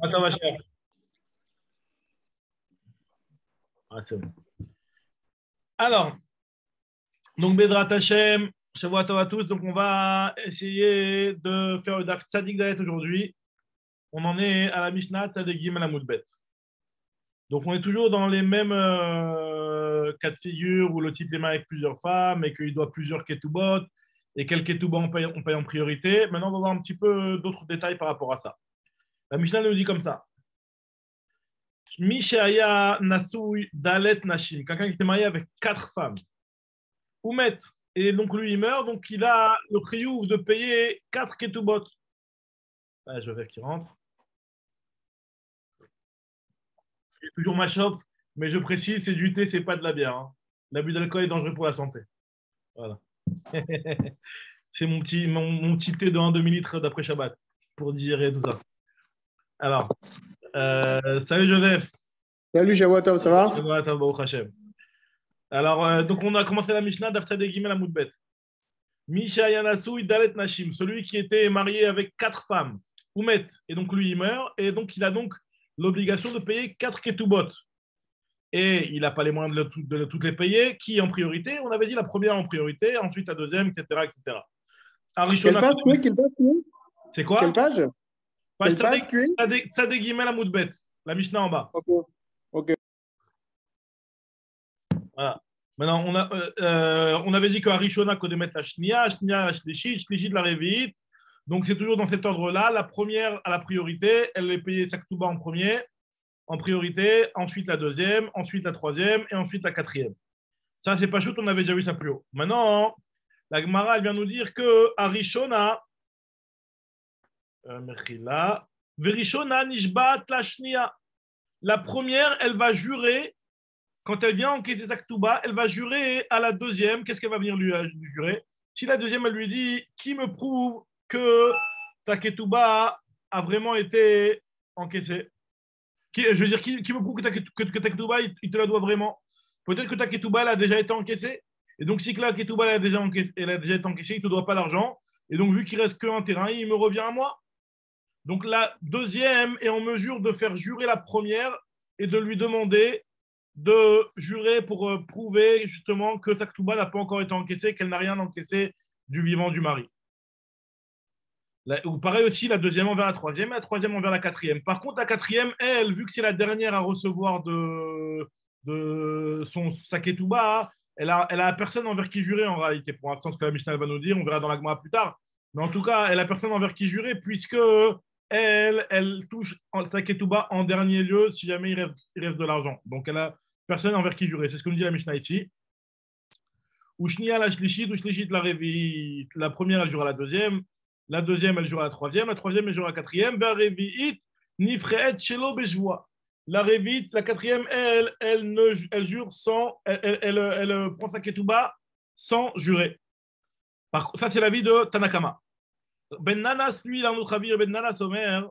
Attends, ma chère. Ah, c'est bon. Alors, donc Bedrat Hashem, Shavua Tov à tous. Donc, on va essayer de faire le Daf Tzadik Dalet aujourd'hui. On en est à la Mishnah Tzadik Gimel Amud Bet. Donc, on est toujours dans les mêmes cas de figure où le type est marié avec plusieurs femmes et qu'il doit plusieurs ketubot et quel ketubot on paye en priorité. Maintenant, on va voir un petit peu d'autres détails par rapport à ça. La Mishnah nous dit comme ça. Mishaya Nasoui Dalet Nashim, quelqu'un qui était marié avec 4 femmes. Oumet, et donc lui il meurt, donc il a le chiyuv de payer 4 ketubot. Ah, je vais qu'il rentre. C'est toujours ma chope, mais je précise, c'est du thé, c'est pas de la bière. Hein. L'abus d'alcool est dangereux pour la santé. Voilà. C'est mon petit thé de 1 demi-litre d'après Shabbat, pour digérer tout ça. Alors, salut Joseph. Salut Shavuot, ça va? Baruch Hashem. Alors, donc on a commencé la Mishnah d'Afsade Gimel Amud Bet. Misha Yanasui Dalet Nashim, celui qui était marié avec 4 femmes, Oumet, et donc lui il meurt, et donc il a donc l'obligation de payer 4 ketubot. Et il n'a pas les moyens de toutes les payer. Qui en priorité? On avait dit la première en priorité, ensuite la deuxième, etc. etc. Quelle page tu es? Quelle page tu es? C'est quoi? Quelle page? Page Quelle page tu es? Tzadek Gimel Amud Bet, la Mishnah en bas. Ok. Voilà. Maintenant, on avait dit que Arishona Kodemet la Shnia, Shnia la Shlishit, Shlishit la Révit. Donc, c'est toujours dans cet ordre-là. La première a la priorité. Elle est payée Saktuba en premier, en priorité. Ensuite, la deuxième. Ensuite, la troisième. Et ensuite, la quatrième. Ça, c'est pas chouette. On avait déjà vu ça plus haut. Maintenant, la Gemara, elle vient nous dire que Arishona, Verishona Nishbat la Shnia. La première, elle va jurer. Quand elle vient encaisser sa Ketouba, elle va jurer à la deuxième. Qu'est-ce qu'elle va venir lui jurer? Si la deuxième, elle lui dit qui me prouve que ta Ketouba a vraiment été encaissée? Je veux dire, qui me prouve que ta Ketouba, il te la doit vraiment? Peut-être que ta Ketouba, elle a déjà été encaissée. Et donc, si que la Ketouba, elle a déjà été encaissée, il ne te doit pas l'argent. Et donc, vu qu'il reste qu'un terrain, il me revient à moi. Donc, la deuxième est en mesure de faire jurer la première et de lui demander de jurer pour prouver justement que sa Ketouba n'a pas encore été encaissée, qu'elle n'a rien encaissé du vivant du mari. Ou pareil aussi, la deuxième envers la troisième, et la troisième envers la quatrième. Par contre, la quatrième, elle, vu que c'est la dernière à recevoir de sa Ketouba, elle a personne envers qui jurer en réalité. Pour l'instant, ce que la Mishnah va nous dire, on verra dans la Gemara plus tard. Mais en tout cas, elle a personne envers qui jurer, puisque elle touche sa Ketouba en dernier lieu si jamais il reste de l'argent. Donc, elle a personne envers qui jurer. C'est ce que nous dit la Mishnah ici. Ushnia la shlishit, ou shlishit la révi. La première, elle jure à la deuxième. La deuxième, elle jure à la troisième. La troisième, elle jure à la quatrième. Ver révi'it, nifre'et shelo bejvoa. La révite, la quatrième, elle jure sans. Elle prend sa ketouba sans jurer. Ça, c'est l'avis de Tanakama. Ben Nanas, lui, il a un autre avis. Ben Nanas, Omer,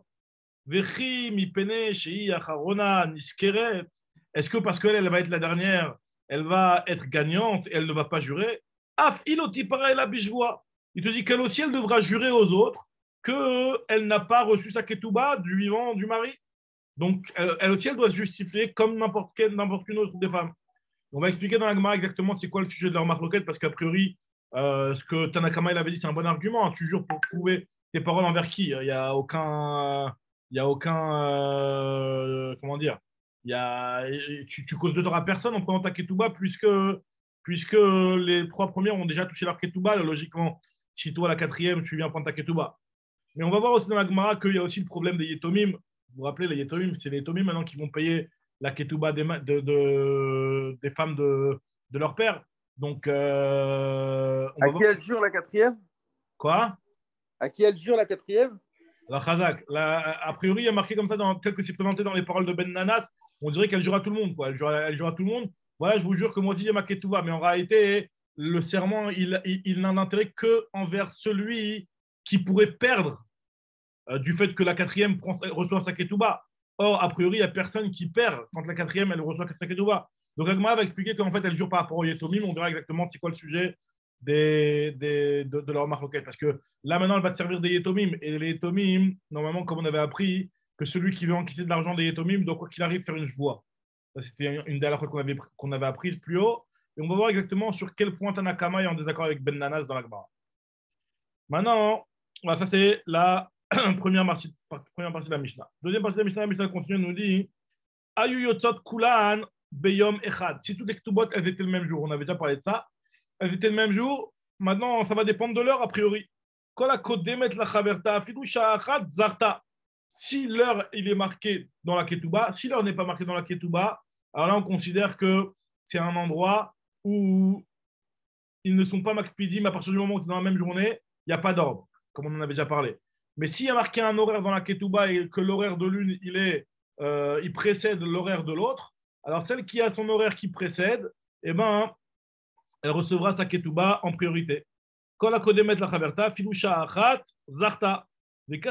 Vechi mi pene shei acharona niskeret. Est-ce que parce qu'elle va être la dernière, elle va être gagnante et elle ne va pas jurer? Af iloti para la bijvoa. Il te dit qu'elle aussi, elle devra jurer aux autres qu'elle n'a pas reçu sa ketouba du vivant du mari. Donc, elle aussi, elle doit se justifier comme n'importe qu'une autre des femmes. On va expliquer dans la Gemara exactement c'est quoi le sujet de leur marloquette, parce qu'a priori, ce que Tanakama il avait dit, c'est un bon argument. Tu jures pour prouver tes paroles envers qui? Il n'y a aucun. Il y a aucun. Comment dire? Il y a, tu causes de tort à personne en prenant ta ketouba, puisque les 3 premières ont déjà touché leur ketouba. Logiquement, si toi, la quatrième, tu viens prendre ta ketouba. Mais on va voir aussi dans la Gemara qu'il y a aussi le problème des Yetomim. Vous vous rappelez, les Yetomim, c'est les Yetomim maintenant qui vont payer la ketouba des femmes de leur père. Donc, à qui elle jure la quatrième? Quoi? À qui elle jure la quatrième? Alors, Khazak, a priori, il y a marqué comme ça, tel que c'est présenté dans les paroles de Ben Nanas, on dirait qu'elle jure à tout le monde. Quoi. Elle jure à tout le monde. Voilà, je vous jure que moi aussi, j'ai ma ketouba. Mais en réalité, le serment, il n'a d'intérêt qu'envers celui qui pourrait perdre du fait que la quatrième reçoit sa ketouba. Or, a priori, il n'y a personne qui perd quand la quatrième, elle reçoit sa ketouba. Donc, Agma va expliquer qu'en fait, elle jure par rapport au Yetomim. On verra exactement c'est quoi le sujet de leur marloquette. Parce que là, maintenant, elle va te servir des Yetomim. Et les Yetomim, normalement, comme on avait appris, que celui qui veut encaisser de l'argent des Yetomim doit, quoi qu'il arrive, faire une joie. Ça, c'était une des halachot qu'on avait apprise plus haut. Et on va voir exactement sur quel point Tanakama est en désaccord avec Ben Nanas dans la Gemara. Maintenant, voilà, ça c'est la première partie de la Mishnah. Deuxième partie de la Mishnah continue, nous dit Ayu yotzot kulan beyom echad. Si toutes les ktubot, elles étaient le même jour, on avait déjà parlé de ça, elles étaient le même jour, maintenant ça va dépendre de l'heure a priori. Kol hakodemet lachaverta afilu sha'ah achat zarta. Si l'heure il est marqué dans la ketouba, si l'heure n'est pas marquée dans la ketouba, alors là on considère que c'est un endroit où ils ne sont pas makpidim à partir du moment où c'est dans la même journée, il n'y a pas d'ordre, comme on en avait déjà parlé. Mais s'il y a marqué un horaire dans la ketouba et que l'horaire de l'une il précède l'horaire de l'autre, alors celle qui a son horaire qui précède, eh ben, elle recevra sa ketouba en priorité. Kol hakodemet lachaverta afilu sha'ah achat zarta. C'est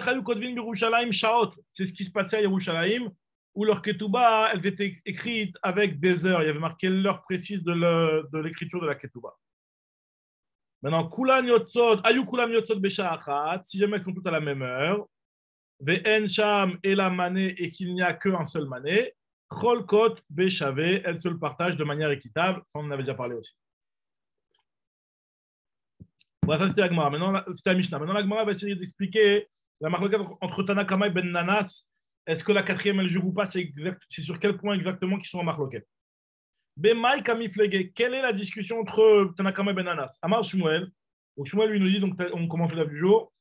ce qui se passait à Yerushalayim, où leur ketouba, elle était écrite avec des heures. Il y avait marqué l'heure précise de l'écriture de la ketouba. Maintenant, ayu kulam yotzot besha'achat, si jamais elles sont toutes à la même heure, ve'en sham et la mané, et qu'il n'y a qu'un seul mané, cholkot beshavé, elles se le partagent de manière équitable. Ça, on en avait déjà parlé aussi. Voilà, ça c'était la Gemara. Maintenant, c'était la Mishnah. Maintenant, la Gemara va essayer d'expliquer la marloquette entre Tanakama et Ben Nanas. Est-ce que la quatrième elle jure ou pas? C'est sur quel point exactement qu'ils sont en marloquette. Bemaï kamiflege. Quelle est la discussion entre Tanakama et Ben Nanas? Amar Shmuel. Donc Shmuel lui nous dit, donc on commence le du jour.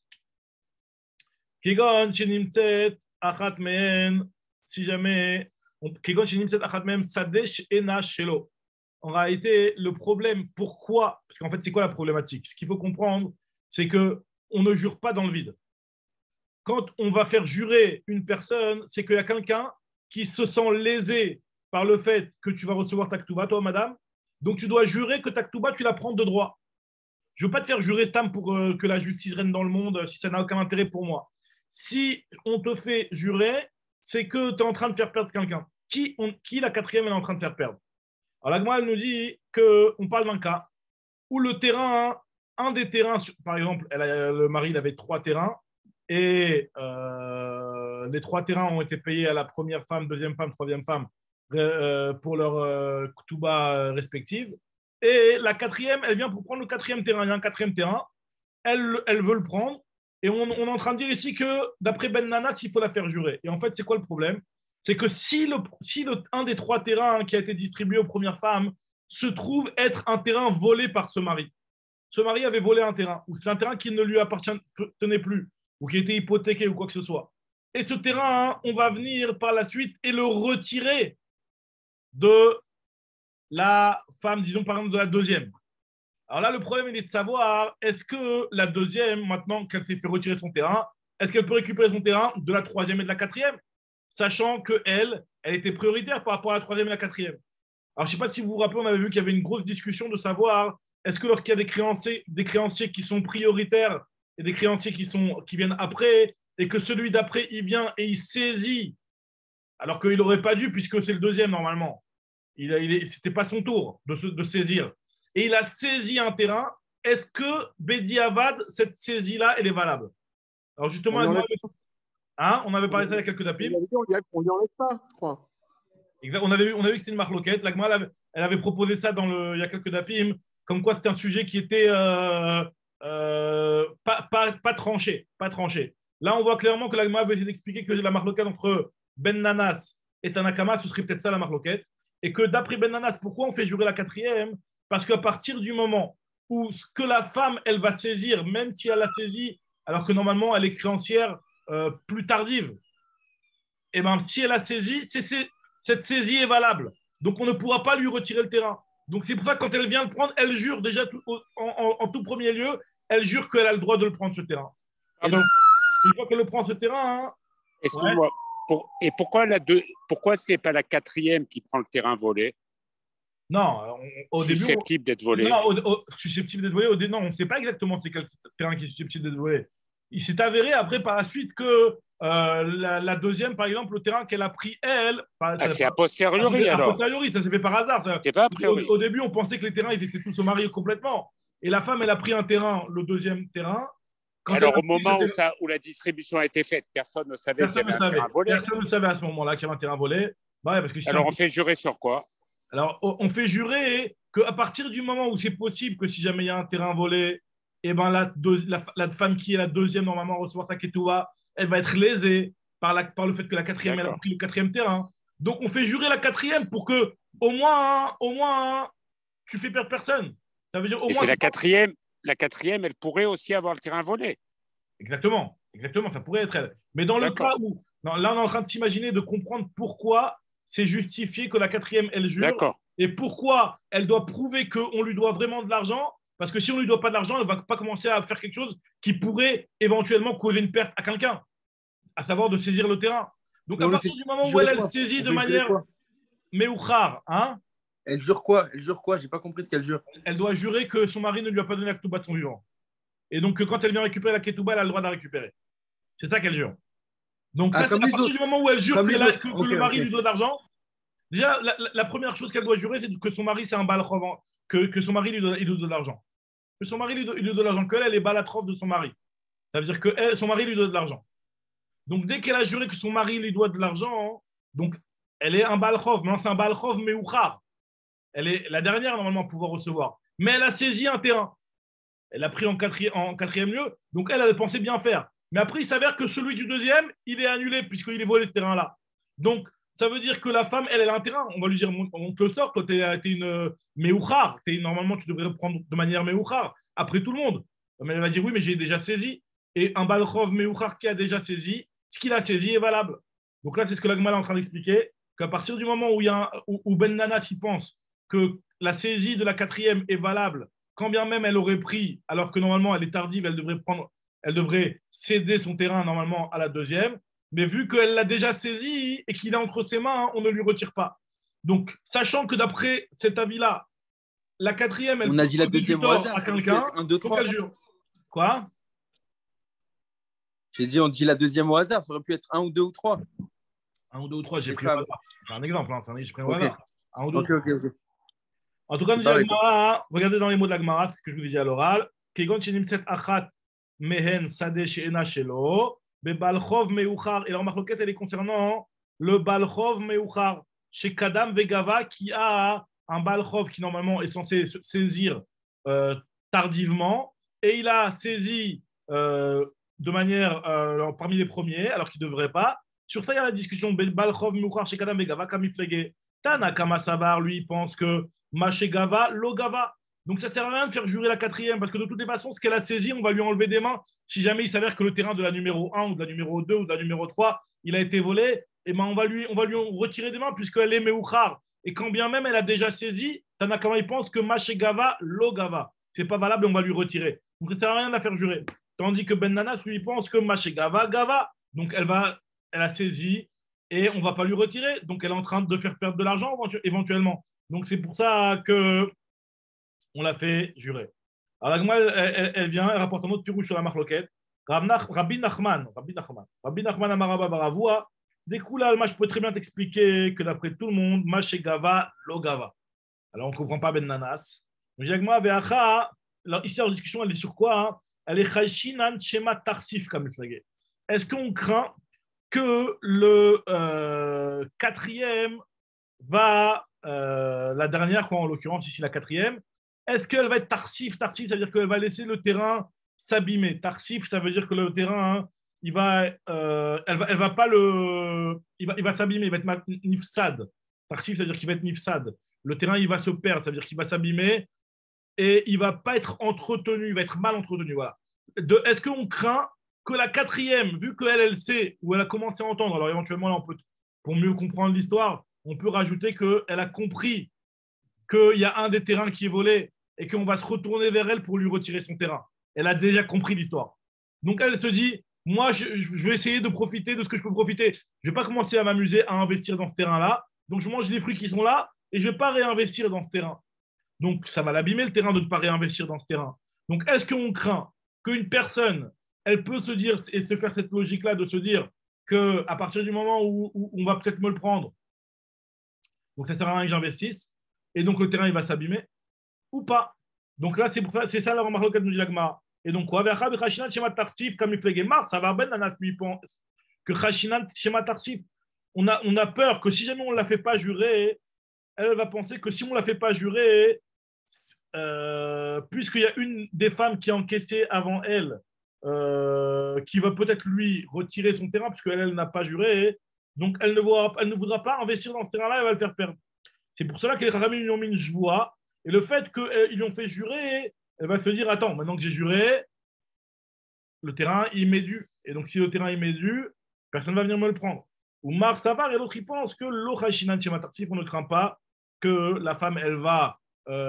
Kegon shenimtzet achat mehen. Si jamais Kegon shenimtzet achat mehen sadesh ena shelo. En réalité, le problème, pourquoi? Parce qu'en fait, c'est quoi la problématique? Ce qu'il faut comprendre, c'est que on ne jure pas dans le vide. Quand on va faire jurer une personne, c'est qu'il y a quelqu'un qui se sent lésé par le fait que tu vas recevoir ta ketouba, toi, madame. Donc, tu dois jurer que ta ketouba, tu la prends de droit. Je ne veux pas te faire jurer, Stam, pour que la justice règne dans le monde, si ça n'a aucun intérêt pour moi. Si on te fait jurer, c'est que tu es en train de faire perdre quelqu'un. Qui la quatrième, elle est en train de faire perdre? Alors, la Gemara, elle nous dit qu'on parle d'un cas où le terrain, un des terrains, par exemple, le mari il avait 3 terrains, et les 3 terrains ont été payés à la première femme, deuxième femme, troisième femme pour leur ktouba respective. Et la quatrième, elle vient pour prendre le 4e terrain. Il y a un 4e terrain, elle veut le prendre. Et on est en train de dire ici que d'après Ben Nanas, il faut la faire jurer. Et en fait, c'est quoi le problème? C'est que si un des 3 terrains qui a été distribué aux premières femmes se trouve être un terrain volé par ce mari avait volé un terrain, ou c'est un terrain qui ne lui appartenait plus, ou qui était hypothéqué, ou quoi que ce soit. Et ce terrain, on va venir par la suite et le retirer de la femme, disons par exemple de la deuxième. Alors là, le problème, il est de savoir, est-ce que la deuxième, maintenant qu'elle s'est fait retirer son terrain, est-ce qu'elle peut récupérer son terrain de la troisième et de la quatrième, sachant qu'elle était prioritaire par rapport à la troisième et la quatrième. Alors, je ne sais pas si vous vous rappelez, on avait vu qu'il y avait une grosse discussion de savoir, est-ce que lorsqu'il y a des créanciers qui sont prioritaires et des créanciers qui viennent après, et que celui d'après, il vient et il saisit, alors qu'il n'aurait pas dû, puisque c'est le deuxième normalement. Ce n'était pas son tour de saisir. Et il a saisi un terrain. Est-ce que Bedi Avad, cette saisie-là, elle est valable? Alors justement, on avait parlé de ça il y a quelques tapis. On n'y enlève pas, je crois. On avait vu que c'était une marloquette. La Gemara, elle avait proposé ça il y a quelques dapim, comme quoi c'était un sujet qui était pas tranché. Là, on voit clairement que la Gemara veut essayer d'expliquer que la marloquette entre Ben Nanas et Tanakama, ce serait peut-être ça la marloquette. Et que d'après Ben Nanas, pourquoi on fait jurer la quatrième? Parce qu'à partir du moment où ce que la femme, elle va saisir, même si elle l'a saisi, alors que normalement, elle est créancière plus tardive, et bien si elle a saisi, cette saisie est valable. Donc, on ne pourra pas lui retirer le terrain. Donc, c'est pour ça que quand elle vient le prendre, elle jure déjà en tout premier lieu, elle jure qu'elle a le droit de le prendre, ce terrain. Et donc, une fois qu'elle le prend, ce terrain… Excuse-moi, et pourquoi ce n'est pas la quatrième qui prend le terrain volé? Non, au début… Susceptible d'être volé. Non, susceptible d'être volé. Non, on ne sait pas exactement c'est quel terrain qui est susceptible d'être volé. Il s'est avéré après, par la suite, que la deuxième, par exemple, le terrain qu'elle a pris, elle… c'est a posteriori, alors. A posteriori, ça s'est fait par hasard. C'est pas a priori. Au début, on pensait que les terrains, ils étaient tous au mariés complètement. Et la femme, elle a pris un terrain, le deuxième terrain, Alors, au moment où la distribution a été faite, personne ne savait qu'il y avait un terrain volé. Personne ne savait à ce moment-là qu'il y avait un terrain volé. Bah ouais, parce que alors, on fait jurer sur quoi? Alors, on fait jurer qu'à partir du moment où c'est possible que si jamais il y a un terrain volé, eh ben la femme qui est la deuxième normalement à recevoir sa ketouba, elle va être lésée par le fait que la quatrième, elle a pris le quatrième terrain. Donc, on fait jurer la quatrième pour que au moins, tu fais perdre personne. Ça veut dire au Et moins. c'est la quatrième, elle pourrait aussi avoir le terrain volé. Exactement, ça pourrait être elle. Mais dans le cas où, là, on est en train de s'imaginer, de comprendre pourquoi c'est justifié que la quatrième, elle jure, et pourquoi elle doit prouver qu'on lui doit vraiment de l'argent, parce que si on ne lui doit pas de l'argent, elle ne va pas commencer à faire quelque chose qui pourrait éventuellement causer une perte à quelqu'un, à savoir de saisir le terrain. Donc, à partir du moment où elle saisit de manière méouchar, hein, elle jure quoi? J'ai pas compris ce qu'elle jure. Elle doit jurer que son mari ne lui a pas donné la ketouba de son vivant. Et donc, quand elle vient récupérer la ketouba, elle a le droit de la récupérer. C'est ça qu'elle jure. Donc, ça, c'est à partir du moment où elle jure que le mari lui doit de l'argent. Déjà, la première chose qu'elle doit jurer, c'est que son mari, c'est un balatrov, que son mari lui doit de l'argent. Que son mari lui doit de l'argent, qu'elle est balatrov de son mari. Ça veut dire que son mari lui doit de l'argent. Donc, dès qu'elle a juré que son mari lui doit de l'argent, donc, elle est un balatrov. Maintenant, c'est un balatrov meouchar. Elle est la dernière, normalement, à pouvoir recevoir. Mais elle a saisi un terrain. Elle a pris en quatrième lieu. Donc, elle pensait bien faire. Mais après, il s'avère que celui du deuxième, il est annulé puisqu'il est volé ce terrain-là. Donc, ça veut dire que la femme, elle a un terrain. On va lui dire, on te le sort, toi, tu es une méouchar. Normalement, tu devrais prendre de manière méouchar, après tout le monde. Mais elle va dire, oui, mais j'ai déjà saisi. Et un balchov méouchar qui a déjà saisi, ce qu'il a saisi est valable. Donc là, c'est ce que l'Agmal est en train d'expliquer, qu'à partir du moment où Ben Nana s'y pense que la saisie de la quatrième est valable, quand bien même elle aurait pris, alors que normalement elle est tardive, elle devrait céder son terrain normalement à la deuxième, mais vu qu'elle l'a déjà saisi et qu'il est entre ses mains, on ne lui retire pas. Donc, sachant que d'après cet avis-là, la quatrième, elle on a dit la deuxième au hasard à quelqu'un, 1, 2, 3. Quoi? J'ai dit, on dit la deuxième au hasard, ça aurait pu être 1 ou 2 ou 3. 1 ou 2 ou 3, j'ai pris au hasard. C'est un exemple, hein, j'ai pris au hasard. 1 ou 2 Ok. En tout cas, regardez dans les mots de la Gemara, ce que je vous ai dit à l'oral. Kegon shenimtset achat mehen sadeh she'ena shelo, bebalchov meuchar. Et leur marloquette, elle est concernant le balchov meuchar, chez Kadam Vegava, qui a un balchov qui normalement est censé saisir tardivement, et il a saisi de manière parmi les premiers, alors qu'il ne devrait pas. Sur ça, il y a la discussion balchov meuchar chez Kadam Vegava, kamiflege. Tanakama Savar, lui, pense que Machegava, Logava. Donc ça ne sert à rien de faire jurer la quatrième, parce que de toutes les façons, ce qu'elle a saisi, on va lui enlever des mains. Si jamais il s'avère que le terrain de la numéro 1 ou de la numéro 2 ou de la numéro 3, il a été volé, et ben on va lui retirer des mains puisqu'elle est Meuchar. Et quand bien même elle a déjà saisi, Tanakama il pense que Machegava, Logava. C'est pas valable et on va lui retirer. Donc ça ne sert à rien de la faire jurer. Tandis que Ben Nanas, lui, pense que Machegava, Gava. Donc elle a saisi et on ne va pas lui retirer. Donc elle est en train de faire perdre de l'argent éventuellement. Donc c'est pour ça que on l'a fait jurer. Alors elle vient, elle rapporte un autre pirouche sur la marloquette. Rabbi Nachman Amaraba Baravua, des coups là, je peux très bien t'expliquer que d'après tout le monde, Machegava, Logava. Alors on ne comprend pas Ben Nanas. Alors ici la discussion, elle est sur quoi, hein? Elle est Chayshinan Shema Tarsif, comme il. Est-ce qu'on craint que le quatrième va, la dernière, quoi, en l'occurrence, ici la quatrième, est-ce qu'elle va être tarsif? Tarsif, ça veut dire qu'elle va laisser le terrain s'abîmer. Tarsif, ça veut dire que le terrain, hein, il va s'abîmer, il va être nifsad. Tarsif, ça veut dire qu'il va être nifsad. Le terrain, il va se perdre, ça veut dire qu'il va s'abîmer et il va pas être entretenu, il va être mal entretenu. Voilà. Est-ce qu'on craint que la quatrième, vu qu'elle, elle sait, ou elle a commencé à entendre, alors éventuellement, là, on peut, pour mieux comprendre l'histoire, on peut rajouter qu'elle a compris qu'il y a un des terrains qui est volé et qu'on va se retourner vers elle pour lui retirer son terrain. Elle a déjà compris l'histoire. Donc elle se dit, moi, je vais essayer de profiter de ce que je peux profiter. Je ne vais pas commencer à m'amuser à investir dans ce terrain-là. Donc je mange les fruits qui sont là et je ne vais pas réinvestir dans ce terrain. Donc ça va l'abîmer le terrain de ne pas réinvestir dans ce terrain. Donc est-ce qu'on craint qu'une personne, elle peut se dire et se faire cette logique-là de se dire qu'à partir du moment où on va peut-être me le prendre, donc ça sert à rien que j'investisse, et donc le terrain il va s'abîmer ou pas. Donc là c'est pour ça, c'est ça la remarque de nous dit l'Agma. Et donc, quoi? Ça va ben Nanas lui pense que Khashinat Shema Tarsif, on a peur que si jamais on ne la fait pas jurer, elle va penser que si on ne la fait pas jurer, puisqu'il y a une des femmes qui a encaissé avant elle, qui va peut-être lui retirer son terrain, puisqu'elle n'a pas juré, donc elle ne voudra pas investir dans ce terrain-là, elle va le faire perdre. C'est pour cela que les Chachamim lui ont mis une joie, et le fait qu'ils lui ont fait jurer, elle va se dire, attends, maintenant que j'ai juré, le terrain, il m'est dû. Et donc, si le terrain, il m'est dû, personne ne va venir me le prendre. Ou Mar Savar et l'autre, il pense que l'Ochashinan Shematartif, on ne craint pas que la femme, elle va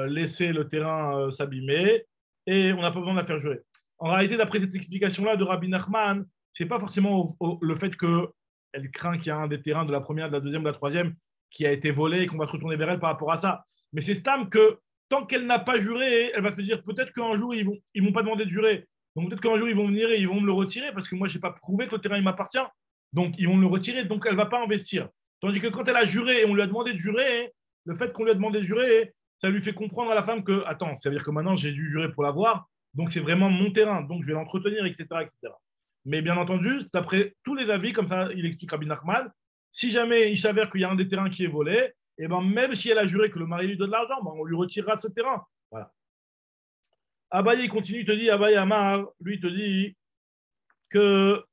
laisser le terrain s'abîmer et on n'a pas besoin de la faire jurer. En réalité, d'après cette explication-là de Rabbi Nachman, ce n'est pas forcément le fait qu'elle craint qu'il y a un des terrains de la première, de la deuxième, de la troisième qui a été volé et qu'on va se retourner vers elle par rapport à ça. Mais c'est Stam que tant qu'elle n'a pas juré, elle va se dire peut-être qu'un jour, ils ne m'ont pas demandé de jurer. Donc peut-être qu'un jour, ils vont venir et ils vont me le retirer parce que moi, je n'ai pas prouvé que le terrain il m'appartient. Donc ils vont me le retirer, donc elle ne va pas investir. Tandis que quand elle a juré et on lui a demandé de jurer, le fait qu'on lui a demandé de jurer, ça lui fait comprendre à la femme que, attends, ça veut dire que maintenant, j'ai dû jurer pour l'avoir, donc c'est vraiment mon terrain, donc je vais l'entretenir, etc., etc. Mais bien entendu, d'après tous les avis, comme ça il explique Rabbi Nachman, si jamais il s'avère qu'il y a un des terrains qui est volé, et ben même si elle a juré que le mari lui donne de l'argent, ben on lui retirera ce terrain. Voilà. Abaye, il continue, il te dit, Abaye Amar, lui, il te dit que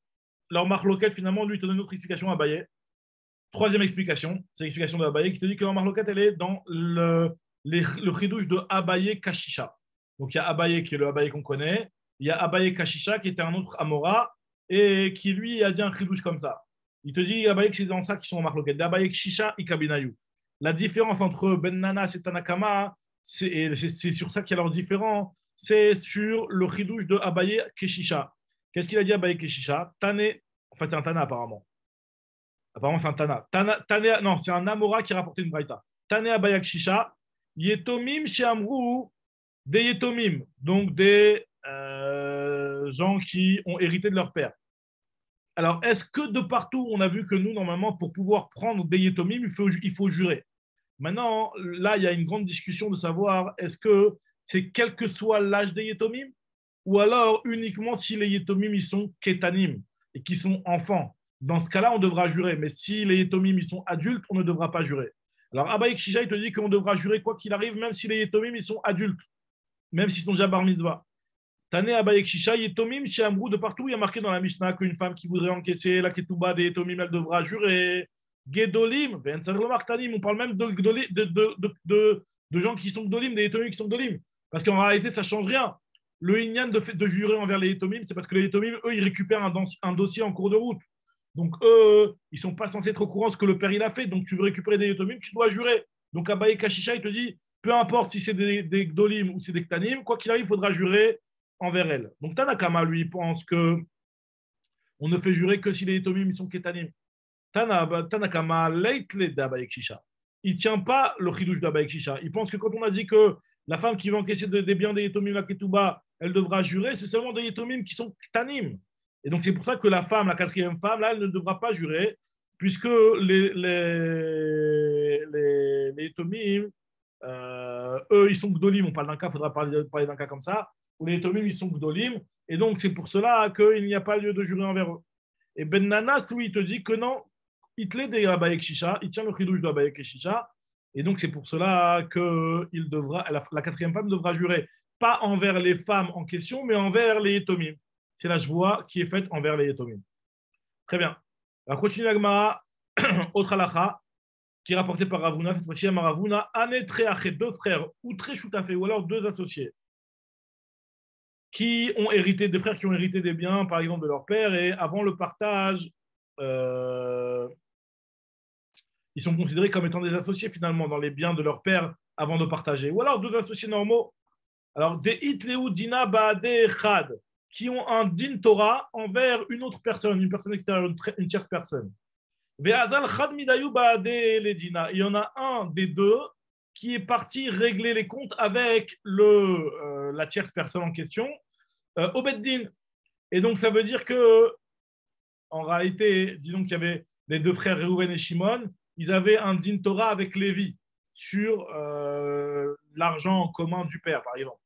leur marloquette, finalement, lui, il te donne une autre explication à Abaye. Troisième explication, c'est l'explication de Abaye qui te dit que leur marloquette, elle est dans le chidouche de Abaye Kashisha. Donc, il y a Abaye qui est le Abaye qu'on connaît, il y a Abaye Kashisha qui était un autre Amora et qui, lui, a dit un chidouche comme ça. Il te dit, Abaye, que c'est dans ça qu'ils sont en marloquette. Abaye Kashisha et Kabinayu. La différence entre Ben Nanas et Tanakama, c'est sur ça qu'il y a leur différence, c'est sur le chidouche de Abaye Keshisha. Qu'est-ce qu'il a dit Abaye Keshisha? Tane, enfin c'est un Tana apparemment. Apparemment c'est un Tana. Tane, non, c'est un Amora qui a rapporté une braïta. Tane Abaye Keshisha, Yetomim Sheamrou, des Yetomim, donc des gens qui ont hérité de leur père. Alors, est-ce que de partout, on a vu que nous, normalement, pour pouvoir prendre des Yetomim, il faut jurer? Maintenant, là, il y a une grande discussion de savoir est-ce que c'est quel que soit l'âge des Yetomim ou alors uniquement si les Yetomim ils sont Ketanim et qui sont enfants. Dans ce cas-là, on devra jurer. Mais si les Yetomim ils sont adultes, on ne devra pas jurer. Alors, Abaye Shija, il te dit qu'on devra jurer quoi qu'il arrive, même si les Yetomim ils sont adultes, même s'ils sont déjà bar mitzvah. Tane Abaye Shisha, Yetomim, chez Amrou, de partout, il y a marqué dans la Mishnah qu'une femme qui voudrait encaisser la ketouba des Yetomim, elle devra jurer. Gedolim, on parle même de gens qui sont Gdolim, des Yetomim qui sont Gdolim. Parce qu'en réalité, ça ne change rien. Le Inyan de jurer envers les Yetomim, c'est parce que les Yetomim, eux, ils récupèrent un dossier en cours de route. Donc, eux, ils ne sont pas censés être au courant de ce que le père il a fait. Donc, tu veux récupérer des Yetomim, tu dois jurer. Donc, Abaye Kashisha, il te dit, peu importe si c'est des Gdolim ou c'est des Ktanim, quoi qu'il arrive, il faudra jurer envers elle. Donc Tanakama, lui, pense que on ne fait jurer que si les Yetomim sont Ketanim. Tanakama, leitle d'Abaye Shisha. Il ne tient pas le chidouche d'Abaye Shisha. Il pense que quand on a dit que la femme qui va encaisser des biens des Yetomim, la Ketouba, elle devra jurer, c'est seulement des Yetomim qui sont Ketanim. Et donc c'est pour ça que la femme, la quatrième femme, là, elle ne devra pas jurer, puisque les Yetomim, eux, ils sont Gdolim. On parle d'un cas, il faudra parler d'un cas comme ça, où les Yetomim, ils sont Gdolim. Et donc, c'est pour cela qu'il n'y a pas lieu de jurer envers eux. Et Ben Nanas, lui, il te dit que non, il te l'aide à Abaye Shisha, il tient le chidouche d'Abaye Shisha. Et donc, c'est pour cela que la quatrième femme devra jurer, pas envers les femmes en question, mais envers les Yetomim. C'est la joie qui est faite envers les Yetomim. Très bien. On va continuer la Gemara, autre halakha, qui est rapporté par Ravuna, cette fois-ci à Maravuna, deux frères, ou très choutafé, ou alors deux associés, qui ont hérité, des frères qui ont hérité des biens, par exemple, de leur père, et avant le partage, ils sont considérés comme étant des associés, finalement, dans les biens de leur père avant de partager. Ou alors deux associés normaux. Alors, des itleu dina baade chad, qui ont un din Torah envers une autre personne, une personne extérieure, une tierce personne. Il y en a un des deux qui est parti régler les comptes avec la tierce personne en question, au Beddin. Et donc, ça veut dire que, en réalité, disons qu'il y avait les deux frères Réhouven et Shimon, ils avaient un din Torah avec Lévi sur l'argent en commun du père, par exemple.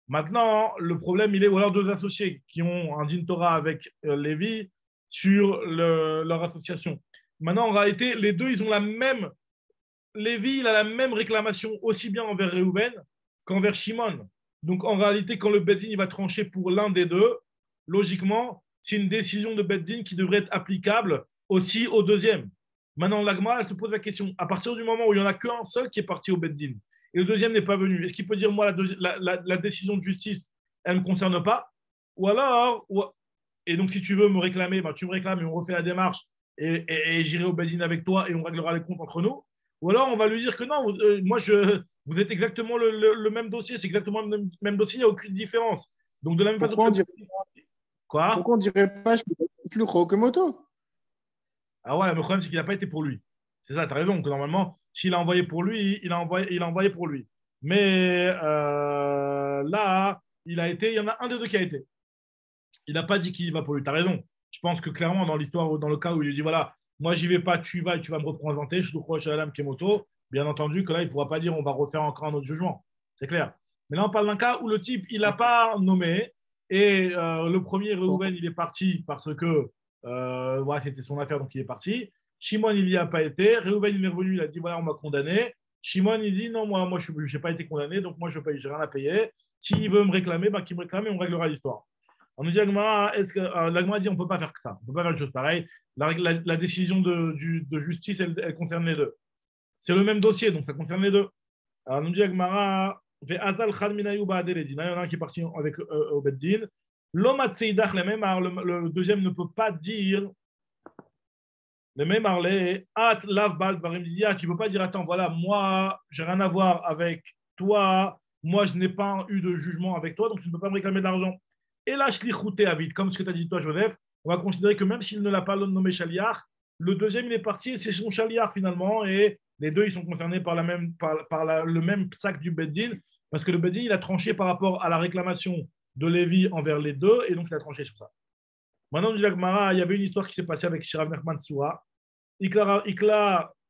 Maintenant, le problème, il est, ou alors deux associés qui ont un din Torah avec Lévi sur leur association. Maintenant, en réalité, les deux, ils ont la même. Lévi, il a la même réclamation aussi bien envers Réhouven qu'envers Shimon. Donc, en réalité, quand le Beddin il va trancher pour l'un des deux, logiquement, c'est une décision de Beddin qui devrait être applicable aussi au deuxième. Maintenant, l'Agma, elle se pose la question, à partir du moment où il n'y en a qu'un seul qui est parti au Beddin, et le deuxième n'est pas venu, est-ce qu'il peut dire, moi, la décision de justice, elle ne me concerne pas? Ou alors, et donc, si tu veux me réclamer, ben, tu me réclames et on refait la démarche, et j'irai au Beddin avec toi et on réglera les comptes entre nous. Ou alors, on va lui dire que non, vous êtes exactement le même dossier, c'est exactement le même dossier, il n'y a aucune différence. Donc, de la même façon Pourquoi on que. dirait, Quoi? pourquoi on dirait pas plus Rokemoto? Ah ouais, mais le problème, c'est qu'il n'a pas été pour lui. C'est ça, tu as raison, que normalement, s'il a envoyé pour lui, il a envoyé pour lui. Mais là, il y en a un des deux qui a été. Il n'a pas dit qu'il va pour lui. Tu as raison. Je pense que clairement, dans l'histoire, dans le cas où il lui dit voilà, moi, j'y vais pas, tu y vas et tu vas me représenter, je te crois chez Adam Kemoto, bien entendu que là, il ne pourra pas dire on va refaire encore un autre jugement. C'est clair. Mais là, on parle d'un cas où le type, il n'a pas nommé. Et le premier, Reuven, il est parti parce que ouais, c'était son affaire, donc il est parti. Shimon, il n'y a pas été. Reuven, il est revenu, il a dit voilà, on m'a condamné. Shimon, il dit non, moi je n'ai pas été condamné, donc moi, je n'ai rien à payer. S'il veut me réclamer, ben, qu'il me réclame et on réglera l'histoire. On nous dit l'Agma, l'Agma dit on ne peut pas faire ça. On ne peut pas faire une chose pareille. La décision de justice, elle concerne les deux. C'est le même dossier, donc ça concerne les deux. Alors, nous dit Agmara, il y en a un qui est parti avec au Beddin. Le deuxième ne peut pas dire le même Arlé, tu ne peux pas dire attends, voilà, moi, j'ai rien à voir avec toi, moi, je n'ai pas eu de jugement avec toi, donc tu ne peux pas me réclamer de l'argent. Et là, je à vite, comme ce que tu as dit toi, Joseph, on va considérer que même s'il ne l'a pas nommé Chaliar, le deuxième, il est parti et c'est son Chaliar finalement, et les deux, ils sont concernés par, le même sac du Beddin, parce que le Beddin, il a tranché par rapport à la réclamation de Lévi envers les deux, et donc il a tranché sur ça. Maintenant, il y avait une histoire qui s'est passée avec Rav Nachman Soura. Ikla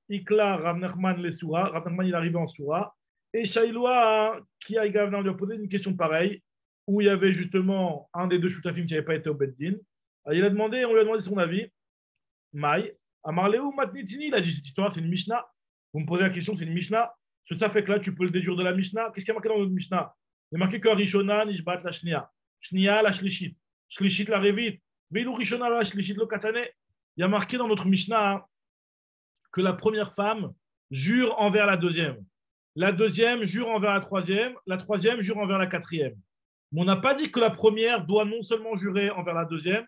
Rav Nachman les Soura. Rav Nachman, il est arrivé en Soura. Et Shaïloua, qui a également lui a posé une question pareille, où il y avait justement un des deux Choutafim qui n'avait pas été au Beddin. On lui a demandé son avis. Maï, Amarleu Matnitini, il a dit cette histoire, c'est une Mishnah. Vous me posez la question, c'est une Mishnah. Ça fait que là, tu peux le déduire de la Mishnah. Qu'est-ce qu'il y a marqué dans notre Mishnah? Il y a marqué que Rishona, Nishbat, la Shnia. Shnia, la Shlishit. Shlishit, la Revit. Veilou Rishona, la Shlishit, le Katane. Il y a marqué dans notre Mishnah que la première femme jure envers la deuxième. La deuxième jure envers la troisième jure envers la quatrième. Mais on n'a pas dit que la première doit non seulement jurer envers la deuxième,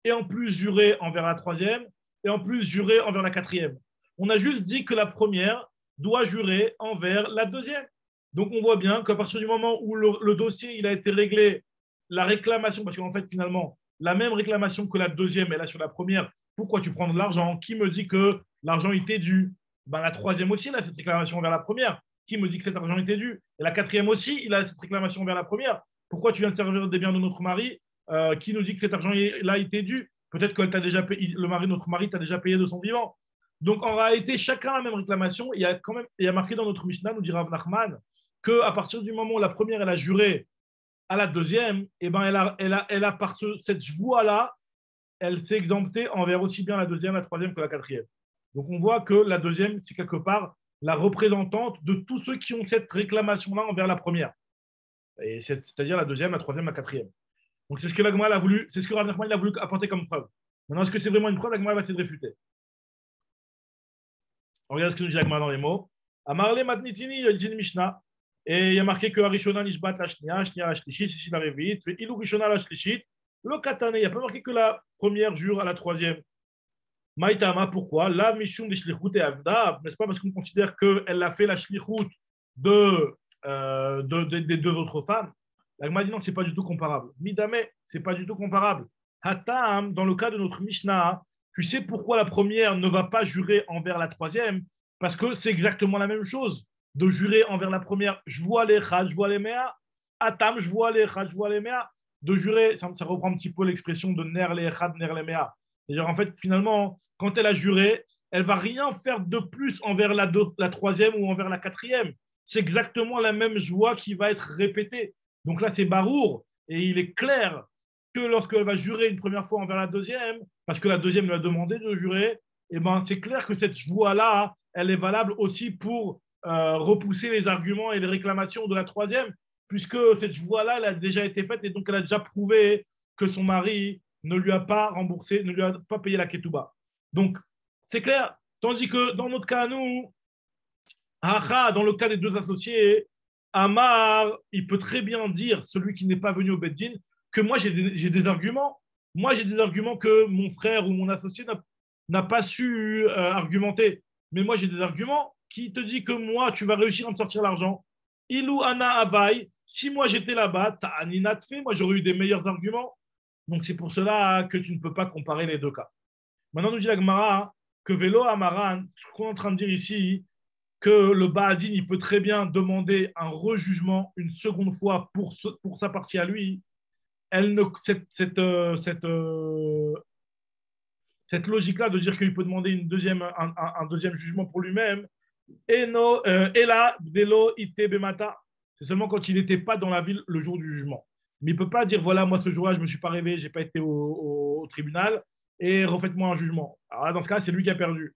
et en plus jurer envers la troisième, et en plus jurer envers la quatrième. On a juste dit que la première doit jurer envers la deuxième. Donc on voit bien qu'à partir du moment où le dossier il a été réglé, la réclamation, parce qu'en fait finalement, la même réclamation que la deuxième est là sur la première, pourquoi tu prends de l'argent? Qui me dit que l'argent était dû? Ben, la troisième aussi, il a cette réclamation envers la première. Qui me dit que cet argent était dû? Et la quatrième aussi, il a cette réclamation envers la première. Pourquoi tu viens de servir des biens de notre mari? Qui nous dit que cet argent-là était dû? Peut-être que le mari de notre mari t'a déjà payé de son vivant. Donc en réalité, chacun a la même réclamation. Il y a marqué dans notre Mishnah, nous dit Rav Nachman, qu'à partir du moment où la première elle a juré à la deuxième, eh ben, elle a par cette voie-là, elle s'est exemptée envers aussi bien la deuxième, la troisième que la quatrième. Donc on voit que la deuxième, c'est quelque part la représentante de tous ceux qui ont cette réclamation-là envers la première. Et c'est-à-dire la deuxième, la troisième, la quatrième. Donc c'est ce que l'Agma a voulu, c'est ce que Rav Nachman a voulu apporter comme preuve. Maintenant, est-ce que c'est vraiment une preuve? L'Agma va essayer de réfuter. On regarde ce que nous dit l'Agma dans les mots. Amarle matnitini, il dit une Mishnah. Et il y a marqué que Arishona nishbat la shnia, shnia la shlishit, shishi la revit, ilou rishona la shlishit, le katane. Il n'y a pas marqué que la première jure à la troisième. Maïtama, pourquoi? La mishum de shlichut et avda, n'est-ce pas parce qu'on considère qu'elle a fait la shlichut des deux autres femmes? L'Agma dit non, c'est pas du tout comparable. Midame, c'est pas du tout comparable. Hatam, dans le cas de notre Mishnah, tu sais pourquoi la première ne va pas jurer envers la troisième? Parce que c'est exactement la même chose. De jurer envers la première, je vois les chad, je vois les mea. Atam, je vois les chad, je vois les mea. De jurer, ça reprend un petit peu l'expression de ner les chad, ner les mea. C'est-à-dire, en fait, finalement, quand elle a juré, elle va rien faire de plus envers la troisième ou envers la quatrième. C'est exactement la même joie qui va être répétée. Donc là, c'est barour. Et il est clair que lorsqu'elle va jurer une première fois envers la deuxième, parce que la deuxième lui a demandé de jurer, et ben, c'est clair que cette voie-là, elle est valable aussi pour repousser les arguments et les réclamations de la troisième, puisque cette voie-là, elle a déjà été faite et donc elle a déjà prouvé que son mari ne lui a pas remboursé, ne lui a pas payé la ketouba. Donc, c'est clair. Tandis que dans notre cas, nous, dans le cas des deux associés, Amar, il peut très bien dire, celui qui n'est pas venu au Beddin, que moi, j'ai des arguments. Moi, j'ai des arguments que mon frère ou mon associé n'a pas su argumenter. Mais moi, j'ai des arguments qui te disent que moi, tu vas réussir à me sortir l'argent. Ilou Ana Abai, si moi j'étais là-bas, Ta'anina fait, moi j'aurais eu des meilleurs arguments. Donc c'est pour cela que tu ne peux pas comparer les deux cas. Maintenant, nous dit la Gemara que Vélo Amaran, ce qu'on est en train de dire ici, que le Ba'adin, il peut très bien demander un rejugement une seconde fois pour sa partie à lui. Cette logique-là de dire qu'il peut demander un deuxième jugement pour lui-même, et là, Velo ite bemata, c'est seulement quand il n'était pas dans la ville le jour du jugement. Mais il ne peut pas dire voilà, moi ce jour-là, je ne me suis pas réveillé, je n'ai pas été au tribunal, et refaites-moi un jugement. Alors là, dans ce cas, c'est lui qui a perdu.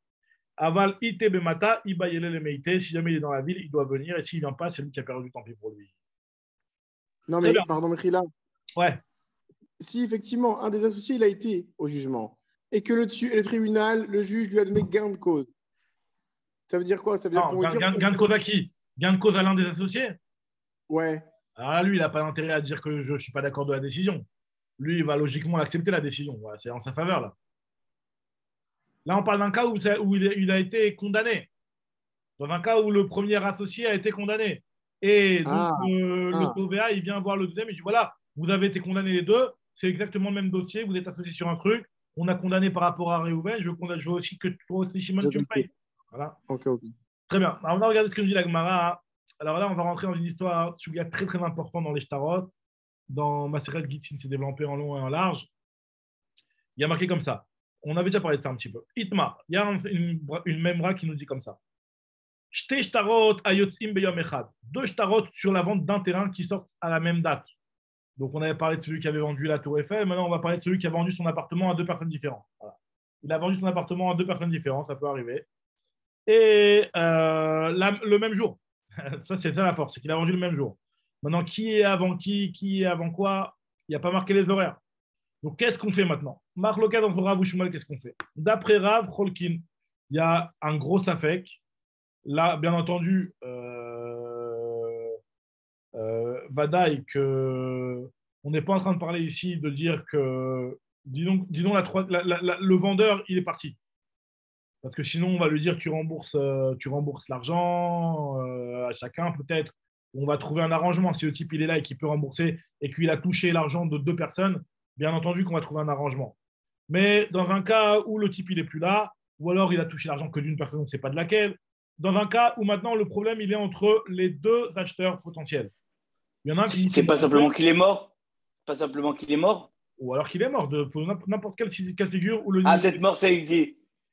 Aval ite bemata, ibayele le meite, si jamais il est dans la ville, il doit venir, et s'il ne vient pas, c'est lui qui a perdu, tant pis pour lui. Non, mais pardon, Mechila. Ouais. Si effectivement un des associés il a été au jugement et que le tribunal, le juge lui a donné gain de cause, ça veut dire quoi? Ça veut dire qu'on gain de cause à qui? Gain de cause à l'un des associés? Ouais. Ah, lui, il n'a pas d'intérêt à dire que je ne suis pas d'accord de la décision. Lui, il va logiquement accepter la décision. Voilà, c'est en sa faveur, là. Là, on parle d'un cas où il a été condamné. Dans un cas où le premier associé a été condamné. Et donc, le TVA, il vient voir le deuxième et il dit voilà, vous avez été condamnés les deux, c'est exactement le même dossier, vous êtes associés sur un truc, on a condamné par rapport à Réhouven, je veux aussi que toi aussi, Shimon, tu me payes. Voilà. Okay. Très bien. Alors, on va regarder ce que nous dit la Gemara. Alors là, on va rentrer dans une histoire très très importante dans les Shtarot. Dans Maseret Gittin, c'est développé en long et en large. Il y a marqué comme ça. On avait déjà parlé de ça un petit peu. Itma, il y a une memra qui nous dit comme ça. Shte shtarot ayotzim beyom echad. Deux shtarot sur la vente d'un terrain qui sortent à la même date. Donc, on avait parlé de celui qui avait vendu la Tour Eiffel. Maintenant, on va parler de celui qui a vendu son appartement à deux personnes différentes. Voilà. Il a vendu son appartement à deux personnes différentes, ça peut arriver. Et le même jour. Ça, c'est ça la force, c'est qu'il a vendu le même jour. Maintenant, qui est avant qui est avant quoi? Il n'y a pas marqué les horaires. Donc, qu'est-ce qu'on fait maintenant? Marc Loka dans Rav Ushmal, qu'est-ce qu'on fait? D'après Rav Cholkin, il y a un gros safek. Là, bien entendu, Vadaï, on n'est pas en train de parler ici de dire que, disons le vendeur, il est parti. Parce que sinon, on va lui dire tu rembourses l'argent à chacun, peut-être. On va trouver un arrangement. Si le type il est là et qu'il peut rembourser et qu'il a touché l'argent de deux personnes, bien entendu qu'on va trouver un arrangement. Mais dans un cas où le type il n'est plus là, ou alors il a touché l'argent que d'une personne, on ne sait pas de laquelle, dans un cas où maintenant le problème il est entre les deux acheteurs potentiels. Il y en a un qui. C'est pas simplement qu'il est mort. Pas simplement qu'il est mort. Ou alors qu'il est mort, pour n'importe quel cas de figure. Où peut-être mort,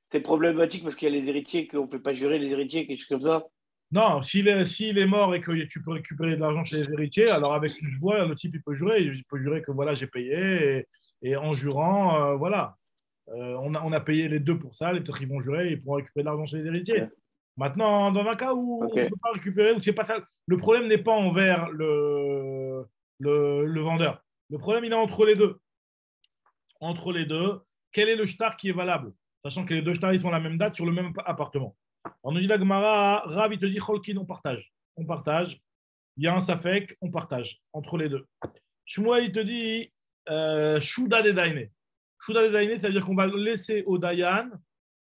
c'est problématique parce qu'il y a les héritiers, qu'on ne peut pas jurer les héritiers, quelque chose comme ça. Non, s'il est mort et que tu peux récupérer de l'argent chez les héritiers, alors avec ce que je vois, le type il peut jurer que voilà, j'ai payé et en jurant, voilà. On a payé les deux pour ça, les peut-être ils vont jurer et ils pourront récupérer de l'argent chez les héritiers. Okay. Maintenant, dans un cas où on ne peut pas récupérer, où c'est pas ça, le problème n'est pas envers le vendeur. Le problème, il est entre les deux. Entre les deux, quel est le shtar qui est valable? Sachant que les deux shtars, ils sont à la même date sur le même appartement. On nous dit la Gemara, Rav, il te dit Cholkin, on partage. On partage. Il y a un safek, on partage entre les deux. Shmuel, il te dit Shuda de Daine. Shuda de Daine, c'est-à-dire qu'on va laisser au Dayan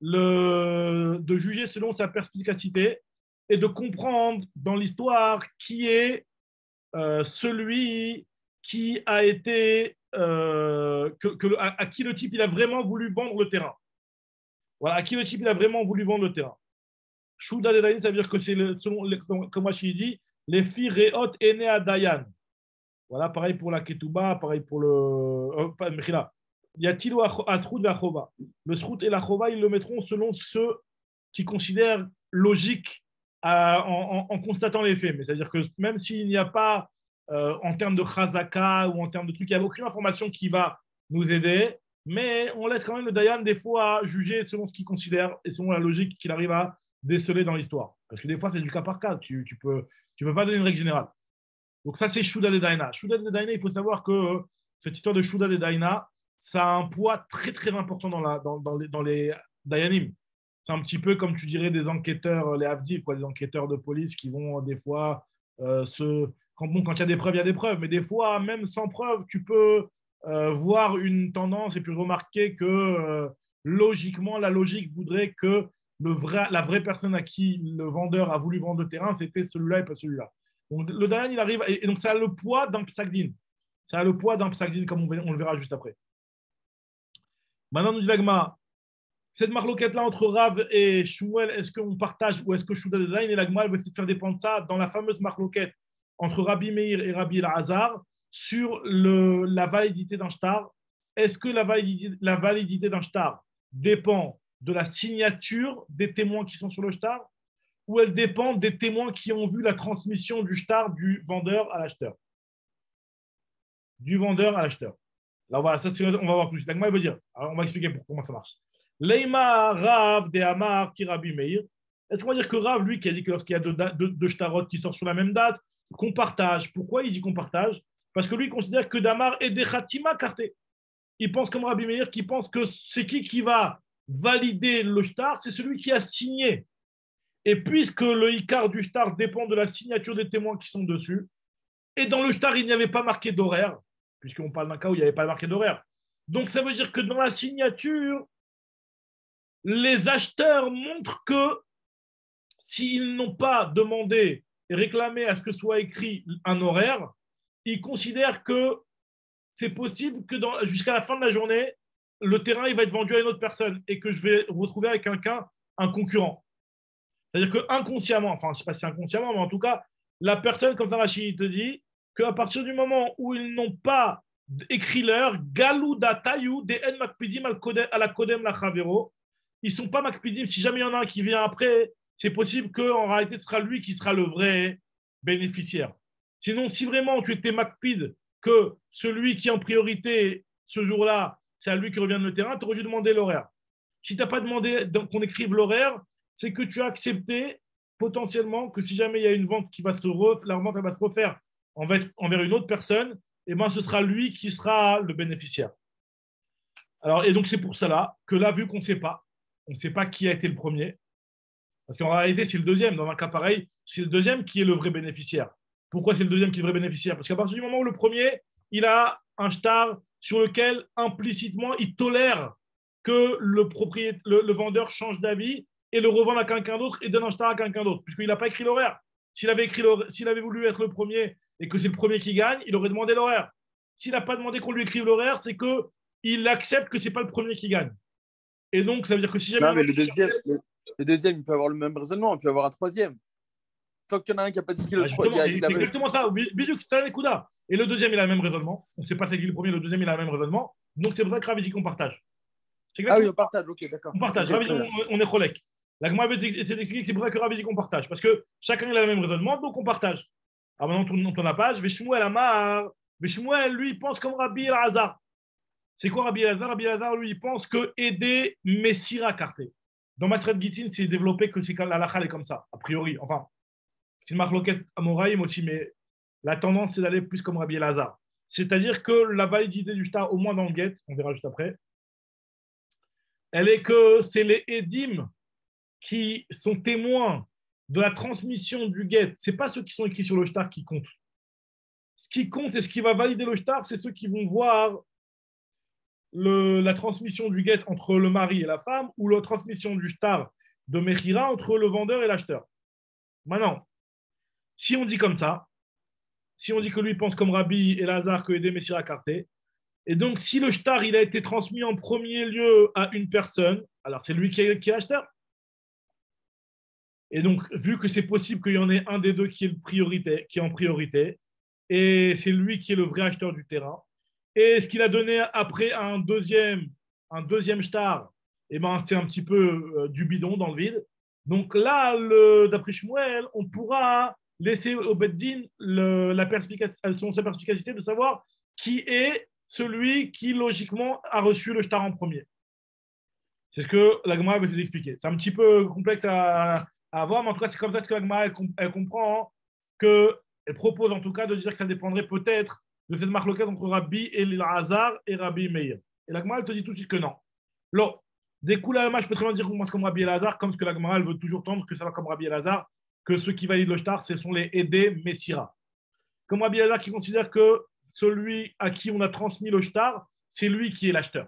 de juger selon sa perspicacité et de comprendre dans l'histoire qui est celui qui a été à qui le type il a vraiment voulu vendre le terrain. Voilà, à qui le type il a vraiment voulu vendre le terrain. Shuda de Dayan, ça veut dire que c'est comme Rashi dit, les filles réhot aînées à Dayan. Voilà, pareil pour la ketouba, pareil pour le Mechila. Il y a Tilo Asrout et la Chova. Le Srout et la Chova, ils le mettront selon ceux qui considèrent logique en constatant les faits. Mais c'est-à-dire que même s'il n'y a pas en termes de chazaka ou en termes de trucs. Il n'y a aucune information qui va nous aider, mais on laisse quand même le Dayan des fois juger selon ce qu'il considère et selon la logique qu'il arrive à déceler dans l'histoire. Parce que des fois, c'est du cas par cas. Tu peux pas donner une règle générale. Donc ça, c'est Shuda de Daina. Shuda de Daina, il faut savoir que cette histoire de Shuda de Daina, ça a un poids très très important dans les Dayanim. C'est un petit peu comme tu dirais des enquêteurs, les Avdil, des enquêteurs de police qui vont des fois quand il y a des preuves, il y a des preuves, mais des fois, même sans preuve, tu peux voir une tendance et puis remarquer que logiquement, la logique voudrait que la vraie personne à qui le vendeur a voulu vendre le terrain, c'était celui-là et pas celui-là. Donc le Dayan, il arrive, et donc ça a le poids d'un psakdin. Ça a le poids d'un psakdin, comme on le verra juste après. Maintenant, nous dit l'Agma, cette marloquette-là entre Rav et Shmuel, est-ce qu'on partage ou est-ce que Shuda de Dayan et l'Agma, elle veut essayer de faire dépendre ça dans la fameuse marloquette entre Rabbi Meir et Rabbi Elazar sur la validité d'un shtar. Est-ce que la validité d'un shtar dépend de la signature des témoins qui sont sur le shtar ou elle dépend des témoins qui ont vu la transmission du shtar du vendeur à l'acheteur? Du vendeur à l'acheteur. Là, voilà, ça, on va voir tout de suite. L'agma, il veut dire. Alors, on va expliquer comment ça marche. Leima Rav de Amar qui Rabbi Meir. Est-ce qu'on va dire que Rav, lui, qui a dit que lorsqu'il y a deux shtarot qui sortent sur la même date, qu'on partage? Pourquoi il dit qu'on partage? Parce que lui, il considère que Damar est des Khatima carté. Il pense comme Rabbi Meir, qui pense que c'est qui va valider le shtar? C'est celui qui a signé. Et puisque le Icar du shtar dépend de la signature des témoins qui sont dessus, et dans le shtar, il n'y avait pas marqué d'horaire, puisqu'on parle d'un cas où il n'y avait pas marqué d'horaire. Donc, ça veut dire que dans la signature, les acheteurs montrent que s'ils n'ont pas demandé et réclamé à ce que soit écrit un horaire, ils considèrent que c'est possible que jusqu'à la fin de la journée, le terrain il va être vendu à une autre personne et que je vais retrouver avec un concurrent. C'est-à-dire que inconsciemment, enfin, je ne sais pas si c'est inconsciemment, mais en tout cas, la personne, comme ça, Rachid te dit, qu'à partir du moment où ils n'ont pas écrit l'heure, Galou Datayu, des En Makpidim à la Kodem la Chavero, ils ne sont pas Makpidim. Si jamais il y en a un qui vient après, c'est possible qu'en réalité, ce sera lui qui sera le vrai bénéficiaire. Sinon, si vraiment tu étais Makpid, que celui qui est en priorité ce jour-là, c'est à lui qui revient de le terrain, tu aurais dû demander l'horaire. Si tu n'as pas demandé qu'on écrive l'horaire, c'est que tu as accepté potentiellement que si jamais il y a une vente qui va la vente elle va se refaire envers une autre personne, et ben ce sera lui qui sera le bénéficiaire. Alors, et donc c'est pour cela que là, vu qu'on ne sait pas qui a été le premier, parce qu'en réalité, c'est le deuxième. Dans un cas pareil, c'est le deuxième qui est le vrai bénéficiaire. Pourquoi c'est le deuxième qui est le vrai bénéficiaire? Parce qu'à partir du moment où le premier, il a un shtar sur lequel implicitement il tolère que le vendeur change d'avis et le revende à quelqu'un d'autre et donne un shtar à quelqu'un d'autre, puisqu'il n'a pas écrit l'horaire. S'il avait voulu être le premier et que c'est le premier qui gagne, il aurait demandé l'horaire. S'il n'a pas demandé qu'on lui écrive l'horaire, c'est qu'il accepte que ce n'est pas le premier qui gagne. Et donc, ça veut dire que si jamais. Non, mais le deuxième, il peut avoir le même raisonnement, il peut avoir un troisième. Tant qu'il y en a un qui n'a pas dit qu'il est le troisième. C'est exactement ça. Bidou, c'est un écouda. Et le deuxième, il a le même raisonnement. On ne sait pas c'est qui le premier, le deuxième, il a le même raisonnement. Donc, c'est pour ça que Ravi dit qu'on partage. Ah oui, on partage, ok, d'accord. On partage. Ravi dit on est cholek. La Gemara essaie d'expliquer que c'est pour ça que Ravi dit qu'on partage. Parce que chacun il a le même raisonnement, donc on partage. Alors maintenant, on tourne la page. Shmuel Amar. Shmuel, lui, il pense comme Rabbi Elazar. C'est quoi Rabbi Elazar? Rabbi Elazar, lui, il pense que aider Messira carté. Dans Masred Gitin, c'est développé que c'est la halakha est comme ça, a priori. Enfin, c'est une marloquette amoraïm aussi, mais la tendance, c'est d'aller plus comme Rabbi Elazar. C'est-à-dire que la validité du shtar, au moins dans le guet, on verra juste après, elle est que c'est les édim qui sont témoins de la transmission du guet. Ce n'est pas ceux qui sont écrits sur le shtar qui comptent. Ce qui compte et ce qui va valider le shtar, c'est ceux qui vont voir la transmission du guet entre le mari et la femme ou la transmission du shtar de Mechira entre le vendeur et l'acheteur. Maintenant, si on dit comme ça, si on dit que lui pense comme Rabbi Elazar que aider Messira carté, et donc si le shtar il a été transmis en premier lieu à une personne, alors c'est lui qui est acheteur. Et donc, vu que c'est possible qu'il y en ait un des deux qui est en priorité, et c'est lui qui est le vrai acheteur du terrain, et ce qu'il a donné après à un deuxième shtar, eh ben, c'est un petit peu du bidon dans le vide. Donc là, d'après Shmuel, on pourra laisser au Beddin sa perspicacité de savoir qui est celui qui, logiquement, a reçu le shtar en premier. C'est ce que la Gemara veut vous expliquer. C'est un petit peu complexe à voir, mais en tout cas, c'est comme ça que la Gemara elle comprend qu'elle propose en tout cas de dire que ça dépendrait peut-être de cette marloquette entre Rabbi Elazar et Rabbi Meir. Et la Gemara elle te dit tout de suite que non. Alors, des coups là, je peux très bien dire qu'on pense comme Rabbi Elazar, comme ce que la Gemara elle veut toujours tendre, que ça va comme Rabbi Elazar, que ceux qui valident le shtar, ce sont les Edé Messira. Comme Rabbi Elazar qui considère que celui à qui on a transmis le shtar, c'est lui qui est l'acheteur.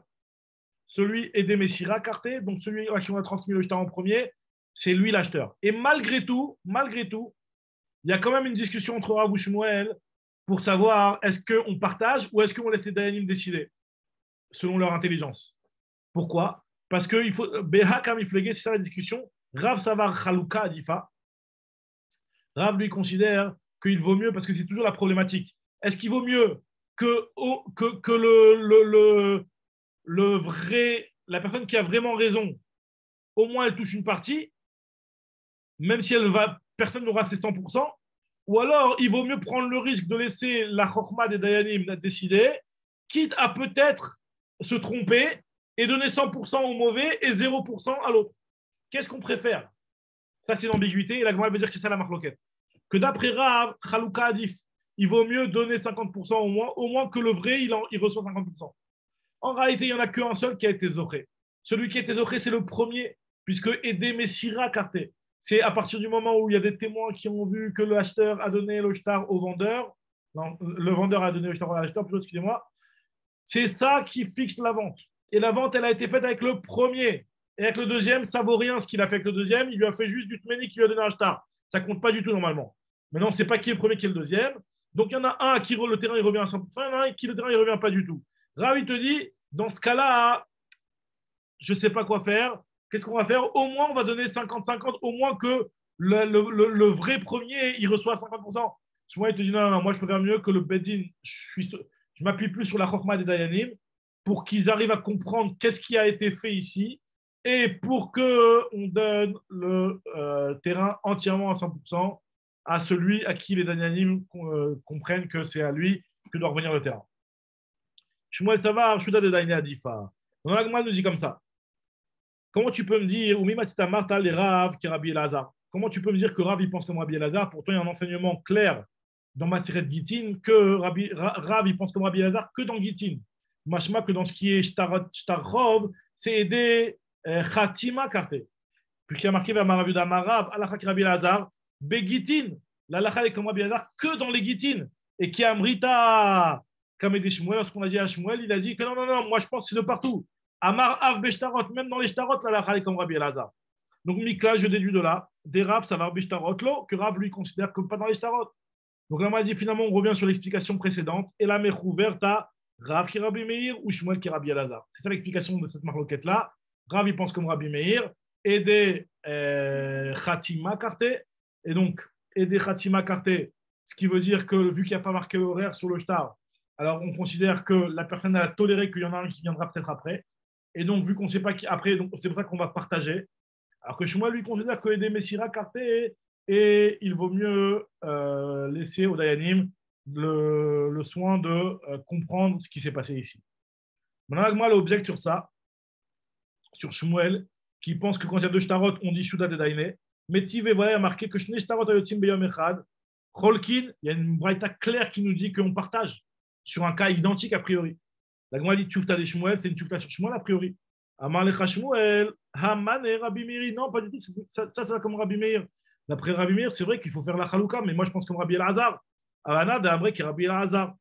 Celui Edé Messira carté, donc celui à qui on a transmis le shtar en premier, c'est lui l'acheteur. Et malgré tout, il y a quand même une discussion entre Rav et Shmuel pour savoir est-ce qu'on partage ou est-ce qu'on laisse les Dayanim décider selon leur intelligence. Pourquoi? Parce qu'il faut. C'est ça la discussion. Rav Savar Chalouka Adifa. Rav lui considère qu'il vaut mieux, parce que c'est toujours la problématique. Est-ce qu'il vaut mieux que le vrai, la personne qui a vraiment raison, au moins elle touche une partie, même si personne n'aura ses 100%, ou alors il vaut mieux prendre le risque de laisser la Chokhma des Dayanim décider, quitte à peut-être se tromper et donner 100% au mauvais et 0% à l'autre. Qu'est-ce qu'on préfère? Ça, c'est l'ambiguïté, et la Gemara veut dire que c'est ça la marloquette. Que d'après Rav, Chalouka Adif, il vaut mieux donner 50% au moins que le vrai, il reçoit 50%. En réalité, il n'y en a qu'un seul qui a été zoché. Celui qui a été zoché, c'est le premier, puisque Edé Messira carté. C'est à partir du moment où il y a des témoins qui ont vu que l'acheteur a donné le shtar au vendeur, non, le vendeur a donné le shtar à l'acheteur, plutôt, excusez-moi, c'est ça qui fixe la vente. Et la vente, elle a été faite avec le premier. Et avec le deuxième, ça ne vaut rien ce qu'il a fait avec le deuxième. Il lui a fait juste du tméni qui lui a donné un shtar. Ça ne compte pas du tout normalement. Maintenant, on ne sait pas qui est le premier, qui est le deuxième. Donc, il y en a un qui le terrain il revient à 100%, il y en a un qui le terrain il ne revient pas du tout. Ravi te dit, dans ce cas-là, je ne sais pas quoi faire. Qu'est-ce qu'on va faire? Au moins, on va donner 50-50, au moins que le vrai premier, il reçoit 50%. Souvent, il te dit, non, moi, je préfère mieux que le Beddin, je m'appuie plus sur la Chokhma des Dayanim pour qu'ils arrivent à comprendre qu'est-ce qui a été fait ici et pour qu'on donne le terrain entièrement à 100% à celui à qui les Dayanim comprennent que c'est à lui que doit revenir le terrain. Shmuel Savar, Shuda de Dayanim Adifa. Donc, la Gemara nous dit comme ça. Comment tu peux me dire, comment tu peux me dire que Rav il pense comme Rabbi Elazar? Pourtant, il y a un enseignement clair dans Maseret Gittin que Rav il pense comme Rabbi Elazar que dans Gittin. Machma que dans ce qui est Shtarchov, c'est aider Khatima Karté. Puisqu'il y a marqué vers Maravuda Marav, Alakha Rabbi Elazar, Begittin. L'Alakha est comme Rabbi Elazar que dans les Gittin. Et qui a Amrita, comme Edi Shmuel, lorsqu'on a dit à Shmuel, il a dit que non, moi je pense que c'est de partout. Amar Av Beshtarot, même dans les Shtarot, l'Alakha est comme Rabbi Elazar. Donc, Mikla, je déduis de là, des Rav, ça va Beshtarot, que Rav lui considère comme pas dans les Shtarot. Donc là, on m'a dit finalement, on revient sur l'explication précédente. Et là, Mechouverta, Rav qui est Rabbi Meir ou Shmuel qui est Rabbi Elazar. C'est ça l'explication de cette marloquette-là. Rav, il pense comme Rabbi Meir, et des Khatima Karté. Et donc, et des Khatima Karté, ce qui veut dire que vu qu'il n'y a pas marqué horaire sur le shtar, alors on considère que la personne a toléré qu'il y en a un qui viendra peut-être après. Et donc, vu qu'on ne sait pas qui après, donc c'est pour ça qu'on va partager. Alors que Shmuel lui considère que Edé Messira Karté, et il vaut mieux laisser au Dayanim le soin de comprendre ce qui s'est passé ici. Maintenant, Agma l'objecte sur ça, sur Shmuel, qui pense que quand il y a deux shtarot, on dit Shuda de Daine. Mais Tive, voilà, il y a marqué que Shne shtarot ayotim beyom echad. Cholkin, il y a une braïta claire qui nous dit qu'on partage sur un cas identique a priori. L'Agma dit Tchufta de Shmuel, c'est une Tchufta sur Shmuel a priori. Amar lecha Shmuel, Haman et Rabbi Meir. Non, pas du tout, ça va comme Rabbi Meir. D'après Rabbi Meir, c'est vrai qu'il faut faire la Chalouka, mais moi je pense comme Rabbi Elazar. Avana d'un vrai qui est Rabbi Elazar.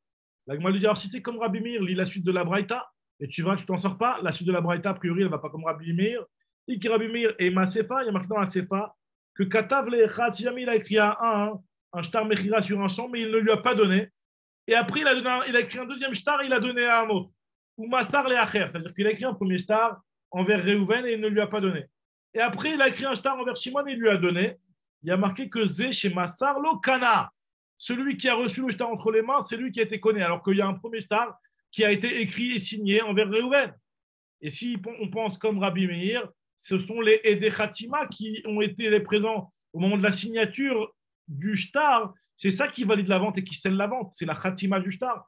L'Agma lui dit alors si c'est comme Rabbi Meir, lis la suite de la braïta et tu verras que tu t'en sors pas. La suite de la braïta, a priori, elle ne va pas comme Rabbi Meir. Et qui Rabbi Meir et ma Sefa, il y a marqué dans la Sefa que Katav le Echad, si jamais il a écrit un shtar Mechira sur un champ, mais il ne lui a pas donné. Et après, il a écrit un deuxième shtar, il a donné à un autre. Ou Massar le Acher, c'est-à-dire qu'il a écrit un premier shtar envers Reuven et il ne lui a pas donné. Et après, il a écrit un shtar envers Shimon et il lui a donné. Il y a marqué que Zé chez Massar lo Kana. Celui qui a reçu le shtar entre les mains, c'est lui qui a été connu. Alors qu'il y a un premier shtar qui a été écrit et signé envers Reuven. Et si on pense comme Rabbi Meir, ce sont les Edé Khatima qui ont été les présents au moment de la signature du shtar, c'est ça qui valide la vente et qui scelle la vente. C'est la khatima du shtar.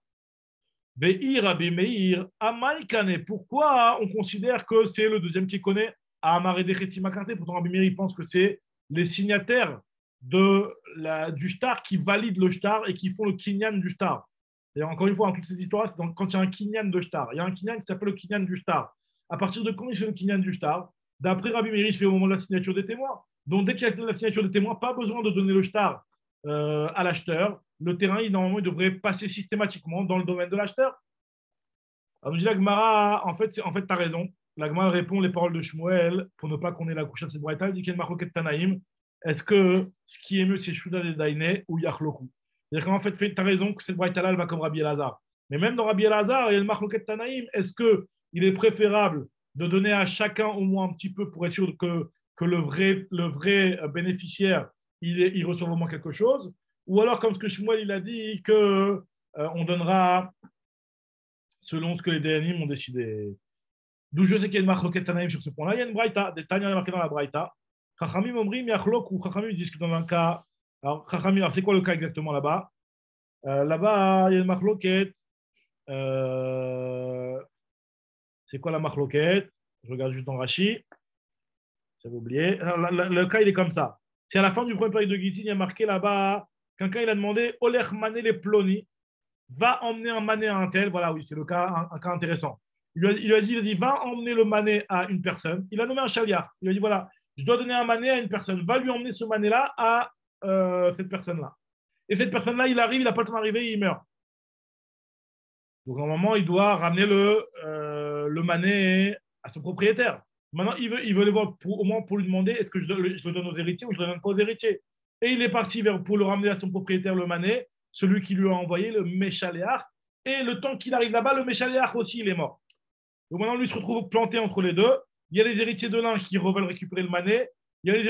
Ve'ir Rabbi Meir, Amaïkane. Pourquoi on considère que c'est le deuxième qui connaît Amare de Khetima Karte? Pourtant, Rabbi Meir, il pense que c'est les signataires du shtar qui valident le shtar et qui font le kinyan du shtar. Et encore une fois, dans toutes ces histoires, c'est quand il y a un kinyan de shtar. Il y a un kinyan qui s'appelle le kinyan du shtar. À partir de quand il fait le kinyan du shtar? D'après Rabbi Meir, il se fait au moment de la signature des témoins. Donc, dès qu'il y a la signature des témoins, pas besoin de donner le shtar à l'acheteur. Le terrain, normalement, il devrait passer systématiquement dans le domaine de l'acheteur. Alors, je dis la Gemara, en fait, tu as raison. La Gemara répond les paroles de Shmuel pour ne pas qu'on ait la couche de cette braïta. Elle dit qu'il y a une marloquet Tanaïm. Est-ce que ce qui est mieux, c'est Shuda de Daine ou Yachloku? C'est-à-dire qu'en fait, tu as raison que cette braïta-là, elle va comme Rabbi Elazar. Mais même dans Rabbi Elazar, il y a une marloquet Tanaïm. Est-ce qu'il est préférable de donner à chacun au moins un petit peu pour être sûr que le vrai bénéficiaire, il reçoit vraiment quelque chose? Ou alors, comme ce que Shmuel il a dit, on donnera selon ce que les Dayanim ont décidé. D'où je sais qu'il y a une marloquet Tanaïm sur ce point-là. Il y a une braïta, des Tanya marqués dans la braïta. Chachamim omrim yachlok, ou Chachamim disent que dans un cas. Alors, Chachamim, c'est quoi le cas exactement là-bas? Là-bas, il y a une marloquet. C'est quoi la marloquet? Je regarde juste dans Rashi. J'avais oublié. Le cas, il est comme ça. C'est à la fin du premier période de Gittin, il y a marqué là-bas. Quelqu'un, il a demandé Olech mané les ploni, va emmener un mané à un tel. Voilà, oui, c'est le cas, un cas intéressant. Il lui a dit, va emmener le mané à une personne. Il a nommé un chaliar. Il lui a dit, voilà, je dois donner un mané à une personne. Va lui emmener ce mané-là à cette personne-là. Et cette personne-là, il arrive, il n'a pas le temps d'arriver, il meurt. Donc, normalement, il doit ramener le mané à son propriétaire. Maintenant, il veut le voir au moins pour lui demander est-ce que je le donne aux héritiers ou je ne le donne pas aux héritiers. Et il est parti pour le ramener à son propriétaire, le mané, celui qui lui a envoyé, le Méchaléach. Et le temps qu'il arrive là-bas, le Méchaléach aussi, il est mort. Donc maintenant, lui se retrouve planté entre les deux. Il y a les héritiers de l'un qui veulent récupérer le mané. Il y a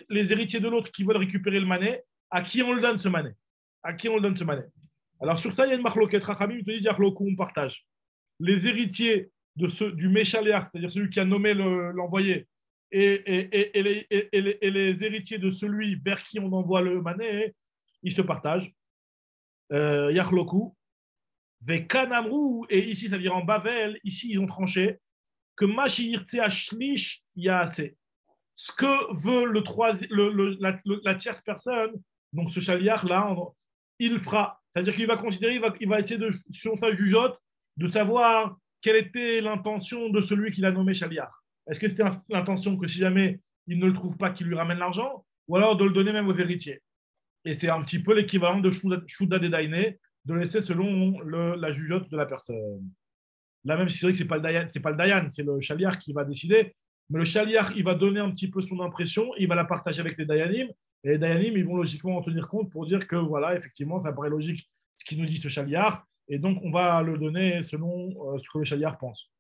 les héritiers de l'autre qui veulent récupérer le mané. À qui on le donne ce mané? À qui on le donne ce mané? Alors sur ça, il y a une marloquette. Rachamim te dit Yachloku, on partage. Les héritiers du Méchaléach, c'est-à-dire celui qui a nommé l'envoyé, et les héritiers de celui vers qui on envoie le mané, ils se partagent. Yachloku. Vekanamru, et ici, ça veut dire en Bavel, ici, ils ont tranché que Mashirtse Ashlish Yaase. Ce que veut la tierce personne, donc ce chaliar-là, il fera. C'est-à-dire qu'il va considérer, il va essayer sur sa jugeote, de savoir quelle était l'intention de celui qui l'a nommé chaliar. Est-ce que c'était l'intention que si jamais il ne le trouve pas, qu'il lui ramène l'argent, ou alors de le donner même aux héritiers? Et c'est un petit peu l'équivalent de Shuda de Daine, de laisser selon la jugeote de la personne. Là, même si c'est vrai que ce n'est pas le Dayan, c'est le chaliar qui va décider. Mais le chaliar, il va donner un petit peu son impression, il va la partager avec les Dayanim, et les Dayanim, ils vont logiquement en tenir compte pour dire que, voilà, effectivement, ça paraît logique ce qu'il nous dit ce chaliar, et donc on va le donner selon ce que le chaliar pense.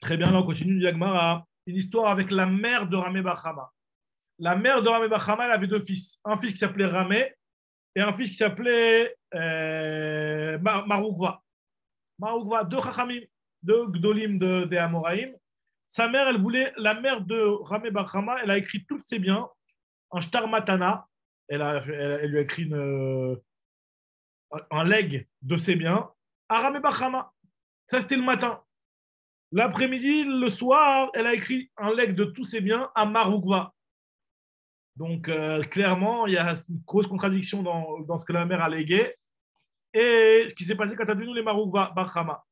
Très bien, là, on continue du Yagmara. Une histoire avec la mère de Ramé Bachama. La mère de Ramé Bachama, elle avait deux fils. Un fils qui s'appelait Ramé, et un fils qui s'appelait Maroukva. Maroukva, deux Chachamim, deux Gdolim des Amoraïm. Sa mère, la mère de Ramé Bachama, elle a écrit tous ses biens en Shtar Matana. Elle lui a écrit un legs de ses biens à Ramé Bachama. Ça, c'était le matin. L'après-midi, le soir, elle a écrit un legs de tous ses biens à Maroukva. Donc, clairement, il y a une grosse contradiction dans ce que la mère a légué et ce qui s'est passé quand tu as vu nous les Marouk Bachama.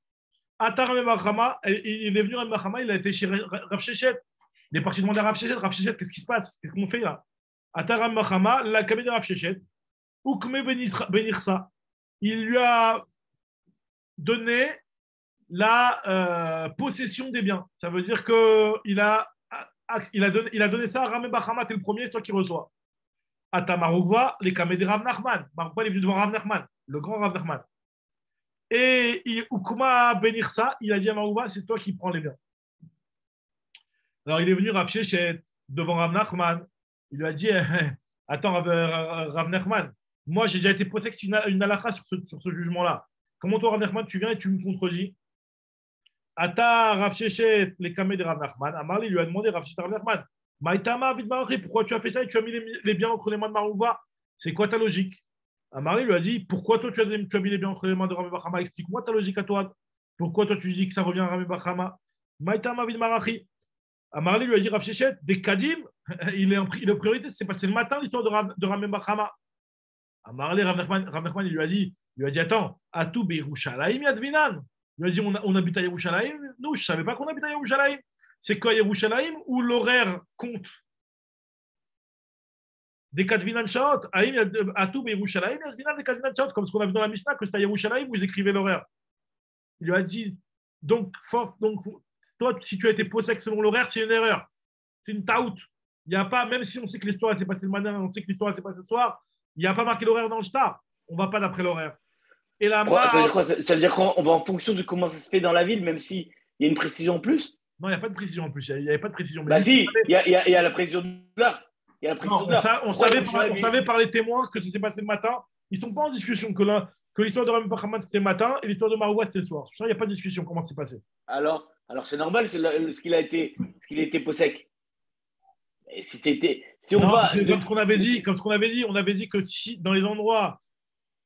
Atar Ramé Bachama, il est venu à Bachama, il a été chez Rav Shechet. Il est parti demander à Rav Shechet, qu'est-ce qui se passe? Qu'est-ce qu'on fait là? Atar Ramé Bachama, la cabine de Rav Shechet, Oukme Benirsa, il lui a donné la possession des biens. Ça veut dire qu'il a donné ça à Ramé Bachama, t'es le premier, c'est toi qui reçois. Ata Maroukva, les Kamé de Rav Nachman. Maroukva, il est venu devant Rav Nachman, le grand Rav Nachman. Et Oukma Benirsa, il a dit à Maroukva, c'est toi qui prends les biens. Alors il est venu Rav Shechet devant Rav Nachman. Il lui a dit attends, Rav Nachman, moi j'ai déjà été protecté une halakha sur ce jugement-là. Comment toi, Rav Nachman, tu viens et tu me contredis? Ata Rav Shechet, les Kamé de Rav Nachman. Amarli lui a demandé Rav Shechet Rav Nachman, Maïtama, vite Marachi, pourquoi tu as fait ça et tu as mis les biens entre les mains de Marouva? C'est quoi ta logique? Amarli lui a dit, pourquoi toi tu as mis les biens entre les mains de Rabbi Bachama? Explique-moi ta logique à toi. Pourquoi toi tu dis que ça revient à Rabbi Bachama? Maïtama, vite Marachi. Amarli lui a dit, Rav Shechet, des Kadim, il est en priorité, c'est passé le matin l'histoire de Rabbi Bachama. Amarli, Rav Nachman, il lui a dit, attends, Atou Beirushalayim Yadvinan. Il lui a dit, on habite à Yerushalayim. Nous, je ne savais pas qu'on habite à Yerushalayim. C'est quoi Yerushalayim ou l'horaire compte? Des Kadvinan Shaot, Atou Beirushalayim Yadvinan, des Kadvinan Shaot, comme ce qu'on a vu dans la Mishnah, que c'est à Yerushalayim où ils écrivaient l'horaire. Il lui a dit, donc, toi, si tu as été possède selon l'horaire, c'est une erreur. C'est une taout. Il n'y a pas, même si on sait que l'histoire s'est passée le matin, on sait que l'histoire s'est passée ce soir, il n'y a pas marqué l'horaire dans le shtar. On ne va pas d'après l'horaire. Et la Ça veut dire quoi? Ça veut dire qu'on va en fonction de comment ça se fait dans la ville, même s'il y a une précision en plus? Non, il n'y a pas de précision en plus. Il n'y avait pas de précision. Bah si, il y a la précision de l'heure. Il y a la précision de l'heure. On savait par les témoins que c'était passé le matin. Ils ne sont pas en discussion que l'histoire de Rabbi Bachama c'était le matin et l'histoire de Marouva c'était le soir. Il n'y a pas de discussion comment c'est passé. Alors c'est normal ce qu'il a été possèque. Et si on non, va comme ce qu'on avait dit, on avait dit que si, dans les endroits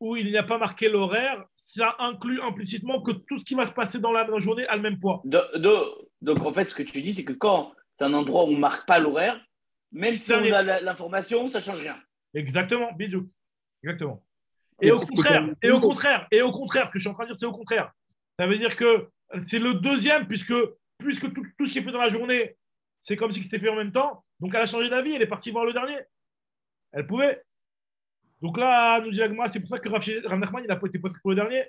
où il n'y a pas marqué l'horaire, ça inclut implicitement que tout ce qui va se passer dans la journée a le même poids. Donc en fait, ce que tu dis, c'est que quand c'est un endroit où on ne marque pas l'horaire, même si on a l'information, ça ne change rien. Exactement, bidou. Exactement. Et au contraire, ce que je suis en train de dire, c'est au contraire. Ça veut dire que c'est le deuxième, puisque tout ce qui est fait dans la journée, c'est comme si c'était fait en même temps. Donc elle a changé d'avis, elle est partie voir le dernier. Elle pouvait. Donc là, nous dit Agmara, c'est pour ça que Rav Nachman, il a pas été posé pour le dernier.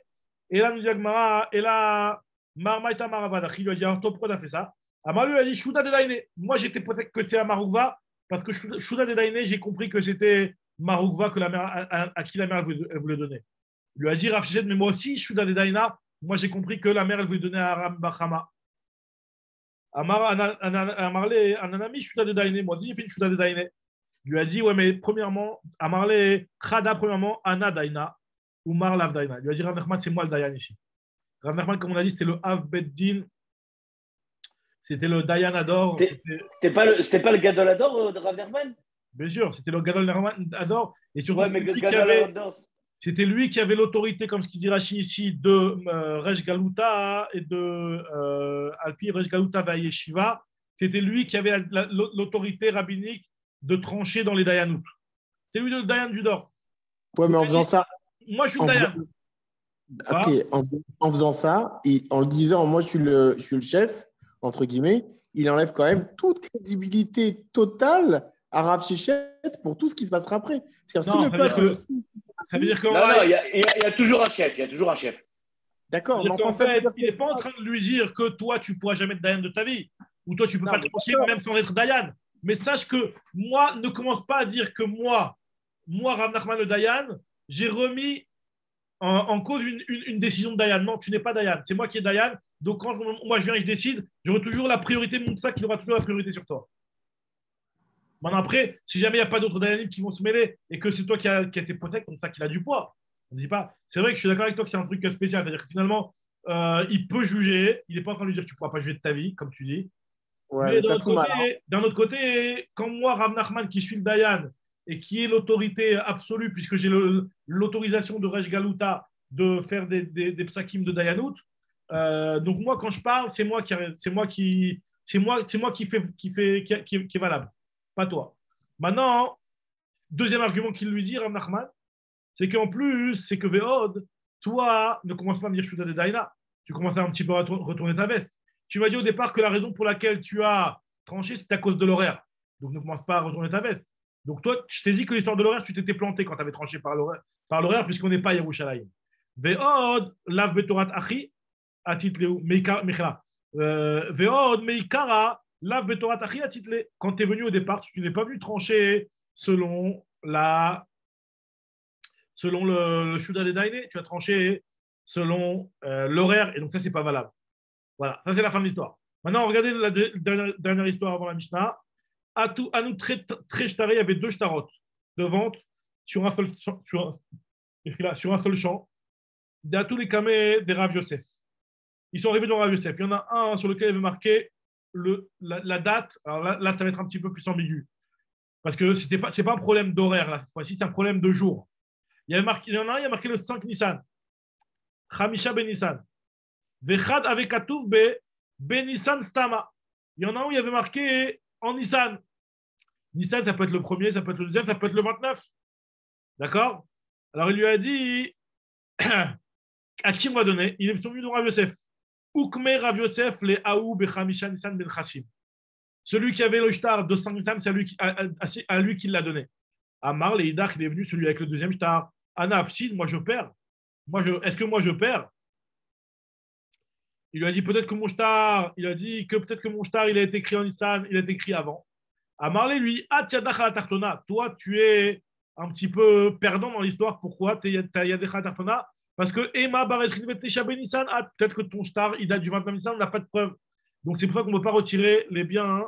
Et là, nous dit Agmara, et là, Marmaïta Maravadach, il lui a dit, alors toi, pourquoi tu as fait ça? Amar lui a dit, Shuda de Daine. Moi, j'étais peut-être que c'est à Maroukva, parce que Shuda de Daine, j'ai compris que c'était Maroukva que la mère, à qui la mère elle voulait donner. Il lui a dit, Rav Shechet, mais moi aussi, Shuda de Daina, moi, j'ai compris que la mère, elle voulait donner à Rabbi Bachama. Amarle, Ananami, Shuda de Daine. Moi, il fait une Shuda de Daine. Il lui a dit, ouais, mais premièrement, Amarle, Khada, premièrement, Anna Daina, ou Mar Lav Daina. Il lui a dit, Rav Nachman, c'est moi le Dayan ici. Rav Nachman, comme on a dit, c'était le Av Beddin, c'était le Dayan Ador. C'était pas le Gadol Ador de Rav Nachman? Bien sûr, c'était le Gadol Ador. Et surtout, ouais, mais c'était lui qui avait l'autorité, comme ce qu'il dit Rashi ici, de Resh Galuta et de Alpi Resh Galuta Vayeshiva. C'était lui qui avait l'autorité rabbinique de trancher dans les Dayanut. C'est lui le Dayan du Dor. Ouais, mais en faisant ça. Moi, je suis le Dayan. Ok, en faisant ça, et en le disant, moi, je suis le chef, entre guillemets, il enlève quand même toute crédibilité totale à Rav Shechet pour tout ce qui se passera après. C'est-à-dire, si le peuple. Ça veut dire que. Non, il y a toujours un chef. Il y a toujours un chef. D'accord, mais en fait, il n'est pas en train de lui dire que toi, tu ne pourras jamais être Dayan de ta vie, ou toi, tu ne peux pas te trancher même sans être Dayan. Mais sache que moi, ne commence pas à dire que moi, Rav Nachman le Dayan, j'ai remis en cause une décision de Dayan. Non, tu n'es pas Dayan. C'est moi qui est Dayan. Donc, quand moi je viens et je décide, j'aurai toujours la priorité de mon sac, il aura toujours la priorité sur toi. Maintenant, après, si jamais il n'y a pas d'autres Dayanim qui vont se mêler et que c'est toi qui a été protect, comme ça qu'il a du poids. On ne dit pas. C'est vrai que je suis d'accord avec toi que c'est un truc spécial. C'est-à-dire que finalement, il peut juger. Il n'est pas en train de lui dire que tu ne pourras pas juger de ta vie, comme tu dis. Ouais, mais d'un autre côté, quand moi, Rav Nachman, qui suis le Dayan et qui est l'autorité absolue, puisque j'ai l'autorisation de Resh Galuta de faire des psakim de Dayanout, donc moi, quand je parle, c'est moi qui est valable, pas toi. Maintenant, deuxième argument qu'il lui dit, Rav Nachman, c'est qu'en plus, c'est que Veod, toi, ne commence pas à me dire Shuda de Daina, tu commences à un petit peu retourner ta veste. Tu m'as dit au départ que la raison pour laquelle tu as tranché, c'est à cause de l'horaire. Donc, ne commence pas à retourner ta veste. Donc, toi, je t'ai dit que l'histoire de l'horaire, tu t'étais planté quand tu avais tranché par l'horaire, puisqu'on n'est pas à Yerushalayim. Ve'od, lav betorat achi, atitleu, mechla. Ve'od, meikara, lav betorat achi, atitle. Quand tu es venu au départ, tu n'es pas venu trancher selon le Shuda de Daine, tu as tranché selon l'horaire, et donc ça, c'est pas valable. Voilà, ça c'est la fin de l'histoire. Maintenant, regardez la dernière histoire avant la Mishnah. À nous, très shtaré, il y avait deux shtarot de vente sur un seul champ. À tous les camés des Rav Yosef. Ils sont arrivés dans Rav Yosef. Il y en a un sur lequel il y avait marqué la date. Alors là, ça va être un petit peu plus ambigu. Parce que ce n'est pas un problème d'horaire, là, cette fois-ci, c'est un problème de jour. Il y en a un, il y a marqué le 5 Nissan. Chamisha ben Nissan. Vechad avec Katouf ben Nissan Stama. Il y en a un où il y avait marqué en Nissan. Nissan, ça peut être le premier, ça peut être le deuxième, ça peut être le 29. D'accord? Alors il lui a dit à qui on va donner? Il est venu de Rav Yosef. Ukme Rav Yosef, les Aou Bechamisha Nissan ben Chassim. Celui qui avait le shtar de 5 Nissan, c'est à lui qui l'a donné. Amar, le Hidach, il est venu, celui avec le deuxième shtar. Anaf, si, moi je perds. Est-ce que moi je perds? Il lui a dit peut-être que mon shtar, il a dit que peut-être que mon shtar, il a été écrit en Nissan, il a été écrit avant. Amarlé lui, Tartona, toi tu es un petit peu perdant dans l'histoire. Pourquoi? Yadecha Tartona. Parce que Emma Nissan, peut-être que ton shtar, il date du 29 Nissan, on n'a pas de preuve. Donc c'est pour ça qu'on ne peut pas retirer les biens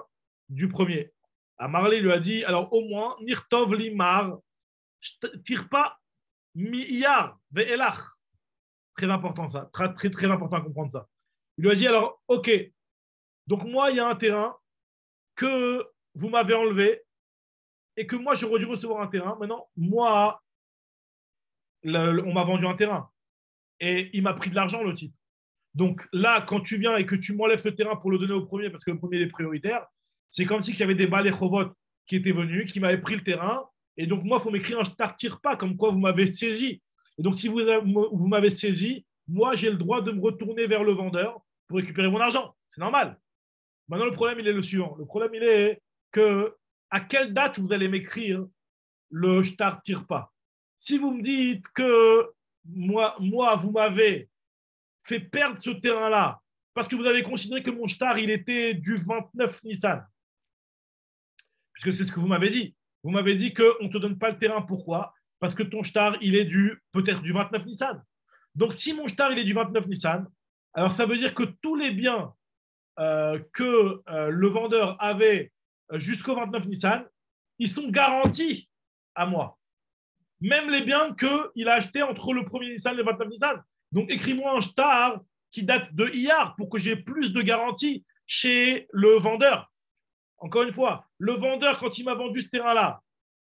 du premier. Amarlé lui a dit alors au moins, Nirtov Limar, tire pas Miyar Ve'elach. Très important ça, très important à comprendre ça. Il lui a dit alors, ok, donc moi, il y a un terrain que vous m'avez enlevé et que moi, j'aurais dû recevoir un terrain. Maintenant, moi, on m'a vendu un terrain et il m'a pris de l'argent, le type. Donc là, quand tu viens et que tu m'enlèves ce terrain pour le donner au premier, parce que le premier est prioritaire, c'est comme si il y avait des balais chovot qui étaient venus, qui m'avaient pris le terrain. Et donc, moi, il faut m'écrire un shtar tire pas, comme quoi vous m'avez saisi. Et donc, si vous m'avez saisi, moi, j'ai le droit de me retourner vers le vendeur pour récupérer mon argent. C'est normal. Maintenant, le problème, il est le suivant. Le problème, il est que à quelle date vous allez m'écrire le shtar tire pas? Si vous me dites que moi vous m'avez fait perdre ce terrain-là parce que vous avez considéré que mon shtar, il était du 29 Nissan, puisque c'est ce que vous m'avez dit. Vous m'avez dit qu'on ne te donne pas le terrain. Pourquoi? Parce que ton shtar, il est peut-être du 29 Nissan. Donc, si mon shtar, il est du 29 Nissan, alors ça veut dire que tous les biens que le vendeur avait jusqu'au 29 Nissan, ils sont garantis à moi. Même les biens qu'il a achetés entre le 1er Nissan et le 29 Nissan. Donc, écris-moi un shtar qui date de hier pour que j'ai plus de garantie chez le vendeur. Encore une fois, le vendeur, quand il m'a vendu ce terrain-là,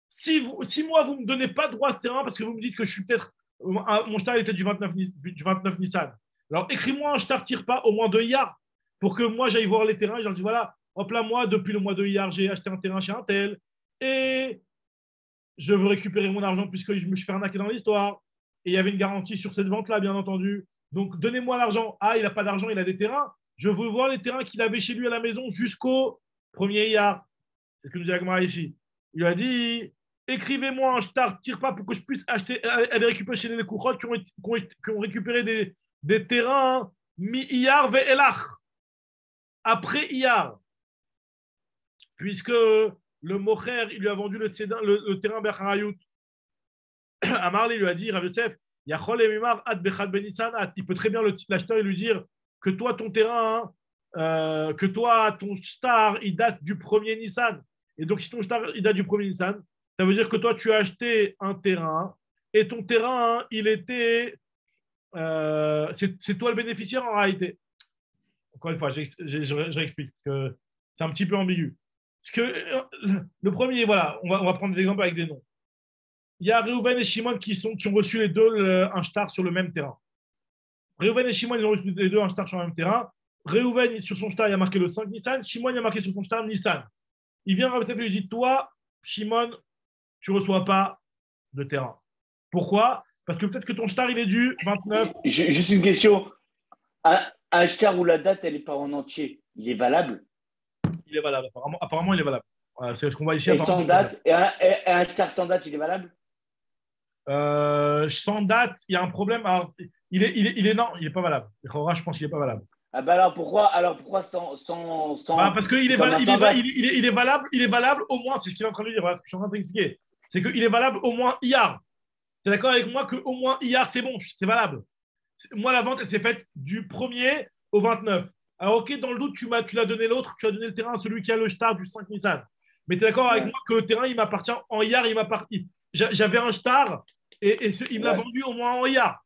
si moi, vous ne me donnez pas droit à ce terrain parce que vous me dites que je suis peut-être mon shtar était du 29 Nissan. Alors, écris-moi un shtar tire pas au moins de hier pour que moi, j'aille voir les terrains et je leur dis voilà, hop là, moi, depuis le mois de hier, j'ai acheté un terrain chez un tel et je veux récupérer mon argent puisque je me suis fait arnaquer dans l'histoire. Et il y avait une garantie sur cette vente-là, bien entendu. Donc, donnez-moi l'argent. Ah, il n'a pas d'argent, il a des terrains. Je veux voir les terrains qu'il avait chez lui à la maison jusqu'au 1er hier. C'est ce que nous dit Agmara ici. Il lui a dit écrivez-moi un shtar tire pas pour que je puisse aller récupérer chez les Kouchot qui ont récupéré des terrains mi-iyar ve'elach. Après iyar. Puisque le mocher, il lui a vendu le terrain Becharayout. Amarli lui a dit Rav Yosef, Yachol et Mimar ad Bechad Benissanat. Il peut très bien l'acheteur lui dire que toi, ton terrain, que toi, ton shtar, il date du 1er Nissan. Et donc, si ton shtar, il date du 1er Nissan, ça veut dire que toi, tu as acheté un terrain et ton terrain, il était. C'est toi le bénéficiaire en réalité. Encore une fois, je réexplique que c'est un petit peu ambigu. Parce que le premier, voilà, on va prendre des exemples avec des noms. Il y a Reuven et Shimon qui ont reçu les deux un shtar sur le même terrain. Reuven et Shimon, ils ont reçu les deux un shtar sur le même terrain. Reuven, sur son shtar, il a marqué le 5 Nissan. Shimon, il a marqué sur son shtar Nissan. Il vient Rav Yosef et lui dit toi, Shimon, tu ne reçois pas de terrain. Pourquoi? Parce que peut-être que ton shtar, il est du 29. Juste une question. Un shtar où la date, elle n'est pas en entier, il est valable? Il est valable. Apparemment, il est valable. C'est ce qu'on voit ici. Et sans date? Et un shtar sans date, il est valable? Sans date, il y a un problème. Alors, non, il n'est pas valable. Je pense qu'il n'est pas valable. Ah bah alors pourquoi sans parce qu'il est valable au moins, c'est ce qu'il est en train de dire, voilà, ce que je suis en train d'expliquer. C'est qu'il est valable au moins hier. Tu es d'accord avec moi qu'au moins hier, c'est bon, c'est valable. Moi, la vente, elle s'est faite du 1er au 29. Alors, ok, dans le doute, tu l'as donné l'autre, tu as donné le terrain à celui qui a le shtar du 5 Nissan. Mais tu es d'accord avec moi que le terrain, il m'appartient en hier, j'avais un shtar et il me l'a vendu au moins en hier.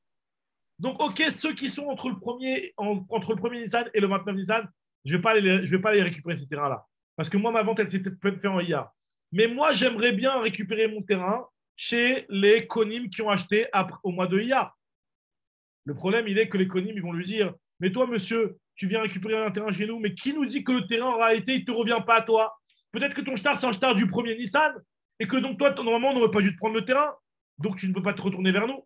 Donc, ok, ceux qui sont entre le premier Nissan et le 29 Nissan, je ne vais pas aller récupérer ces terrains-là. Parce que moi, ma vente, elle s'était faite en IA. Mais moi, j'aimerais bien récupérer mon terrain chez les Konim qui ont acheté au mois de IA. Le problème, il est que les Konim, ils vont lui dire, mais toi, monsieur, tu viens récupérer un terrain chez nous, mais qui nous dit que le terrain, en réalité, il ne te revient pas à toi? Peut-être que ton shtar, c'est un shtar du premier Nissan, et que donc toi, normalement, on n'aurait pas dû te prendre le terrain, donc tu ne peux pas te retourner vers nous.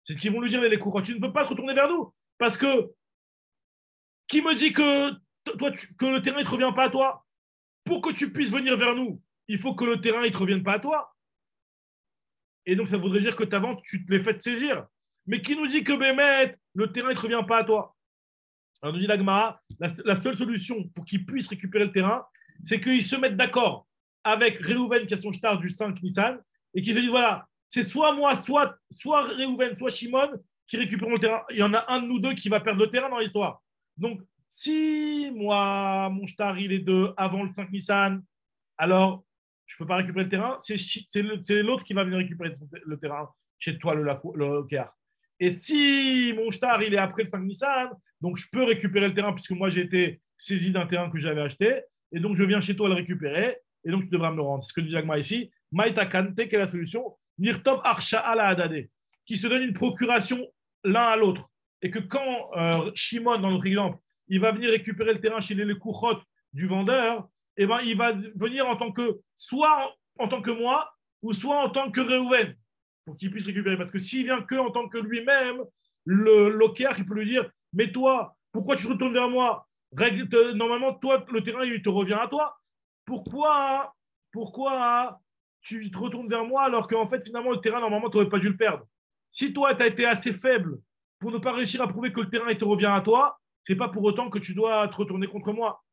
C'est ce qu'ils vont lui dire, les courants. Tu ne peux pas te retourner vers nous, parce que qui me dit que, toi, que le terrain, il ne te revient pas à toi? Pour que tu puisses venir vers nous, il faut que le terrain, il ne te revienne pas à toi. Et donc, ça voudrait dire que ta vente, tu te l'es fait saisir. Mais qui nous dit que Bémet, le terrain, il ne te revient pas à toi? Alors, nous dit l'Agmara, la seule solution pour qu'ils puissent récupérer le terrain, c'est qu'ils se mettent d'accord avec Réhouven, qui a son shtar du 5 Nissan, et qu'ils se disent voilà, c'est soit moi, soit Réhouven, soit Shimon qui récupérons le terrain. Il y en a un de nous deux qui va perdre le terrain dans l'histoire. Donc, si moi, mon shtar, il est de avant le 5 Nissan, alors je ne peux pas récupérer le terrain. C'est l'autre qui va venir récupérer le terrain chez toi, le Lokéar. Et si mon shtar, il est après le 5 Nissan, donc je peux récupérer le terrain puisque moi, j'ai été saisi d'un terrain que j'avais acheté. Et donc, je viens chez toi le récupérer. Et donc, tu devras me le rendre. C'est ce que dit Jagma ici. Maïta Kante, quelle est la solution? Nirtov Archa ala Adade, qui se donne une procuration l'un à l'autre. Et que quand Shimon, dans notre exemple, il va venir récupérer le terrain chez les Kouchot du vendeur, eh ben, il va venir en tant que, soit en tant que moi, ou soit en tant que Réhouven, pour qu'il puisse récupérer. Parce que s'il vient que en tant que lui-même, le locaire, il peut lui dire, mais toi, pourquoi tu te retournes vers moi? Normalement, toi, le terrain, il te revient à toi. Pourquoi tu te retournes vers moi alors qu'en fait, finalement, le terrain, normalement, tu n'aurais pas dû le perdre? Si toi, tu as été assez faible pour ne pas réussir à prouver que le terrain, il te revient à toi, ce n'est pas pour autant que tu dois te retourner contre moi.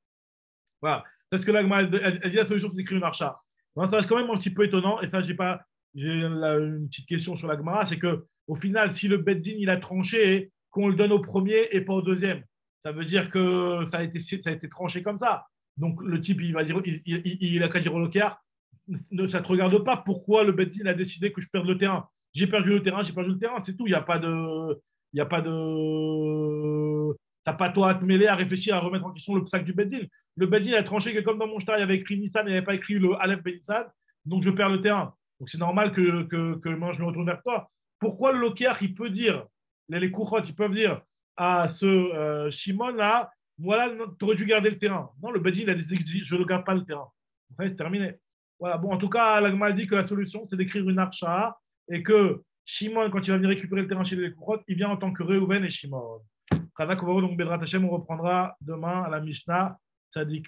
Voilà. Parce que là, elle dit la solution, c'est d'écrire une archa. Ça reste quand même un petit peu étonnant. Et ça, j'ai une petite question sur la Gemara, c'est qu'au final, si le Beddin, il a tranché, qu'on le donne au premier et pas au deuxième, ça veut dire que ça a été tranché comme ça. Donc, le type, il va dire, il a qu'à dire au locaire, ça ne te regarde pas pourquoi le Beddin a décidé que je perde le terrain. J'ai perdu le terrain, c'est tout. Il n'y a pas de. T'as pas toi à te mêler, à réfléchir, à remettre en question le psaque du Beddin. Le Beddin a tranché que comme dans mon shtar, il y avait écrit Nissan, il n'y avait pas écrit le Aleph Ben Nissan, donc je perds le terrain. Donc c'est normal que moi je me retourne vers toi. Pourquoi le locaire, il peut dire, les Kouchot, ils peuvent dire à ce Shimon là, voilà, tu aurais dû garder le terrain. Non, le Beddin, il a dit, je ne garde pas le terrain. Ça, c'est terminé. Voilà, bon, en tout cas, l'Agma dit que la solution, c'est d'écrire une archa et que Shimon, quand il va venir récupérer le terrain chez les Kouchot, il vient en tant que Réhouven et Shimon. Donc, Bedrat Hashem, on reprendra demain à la Mishnah. Tzadik.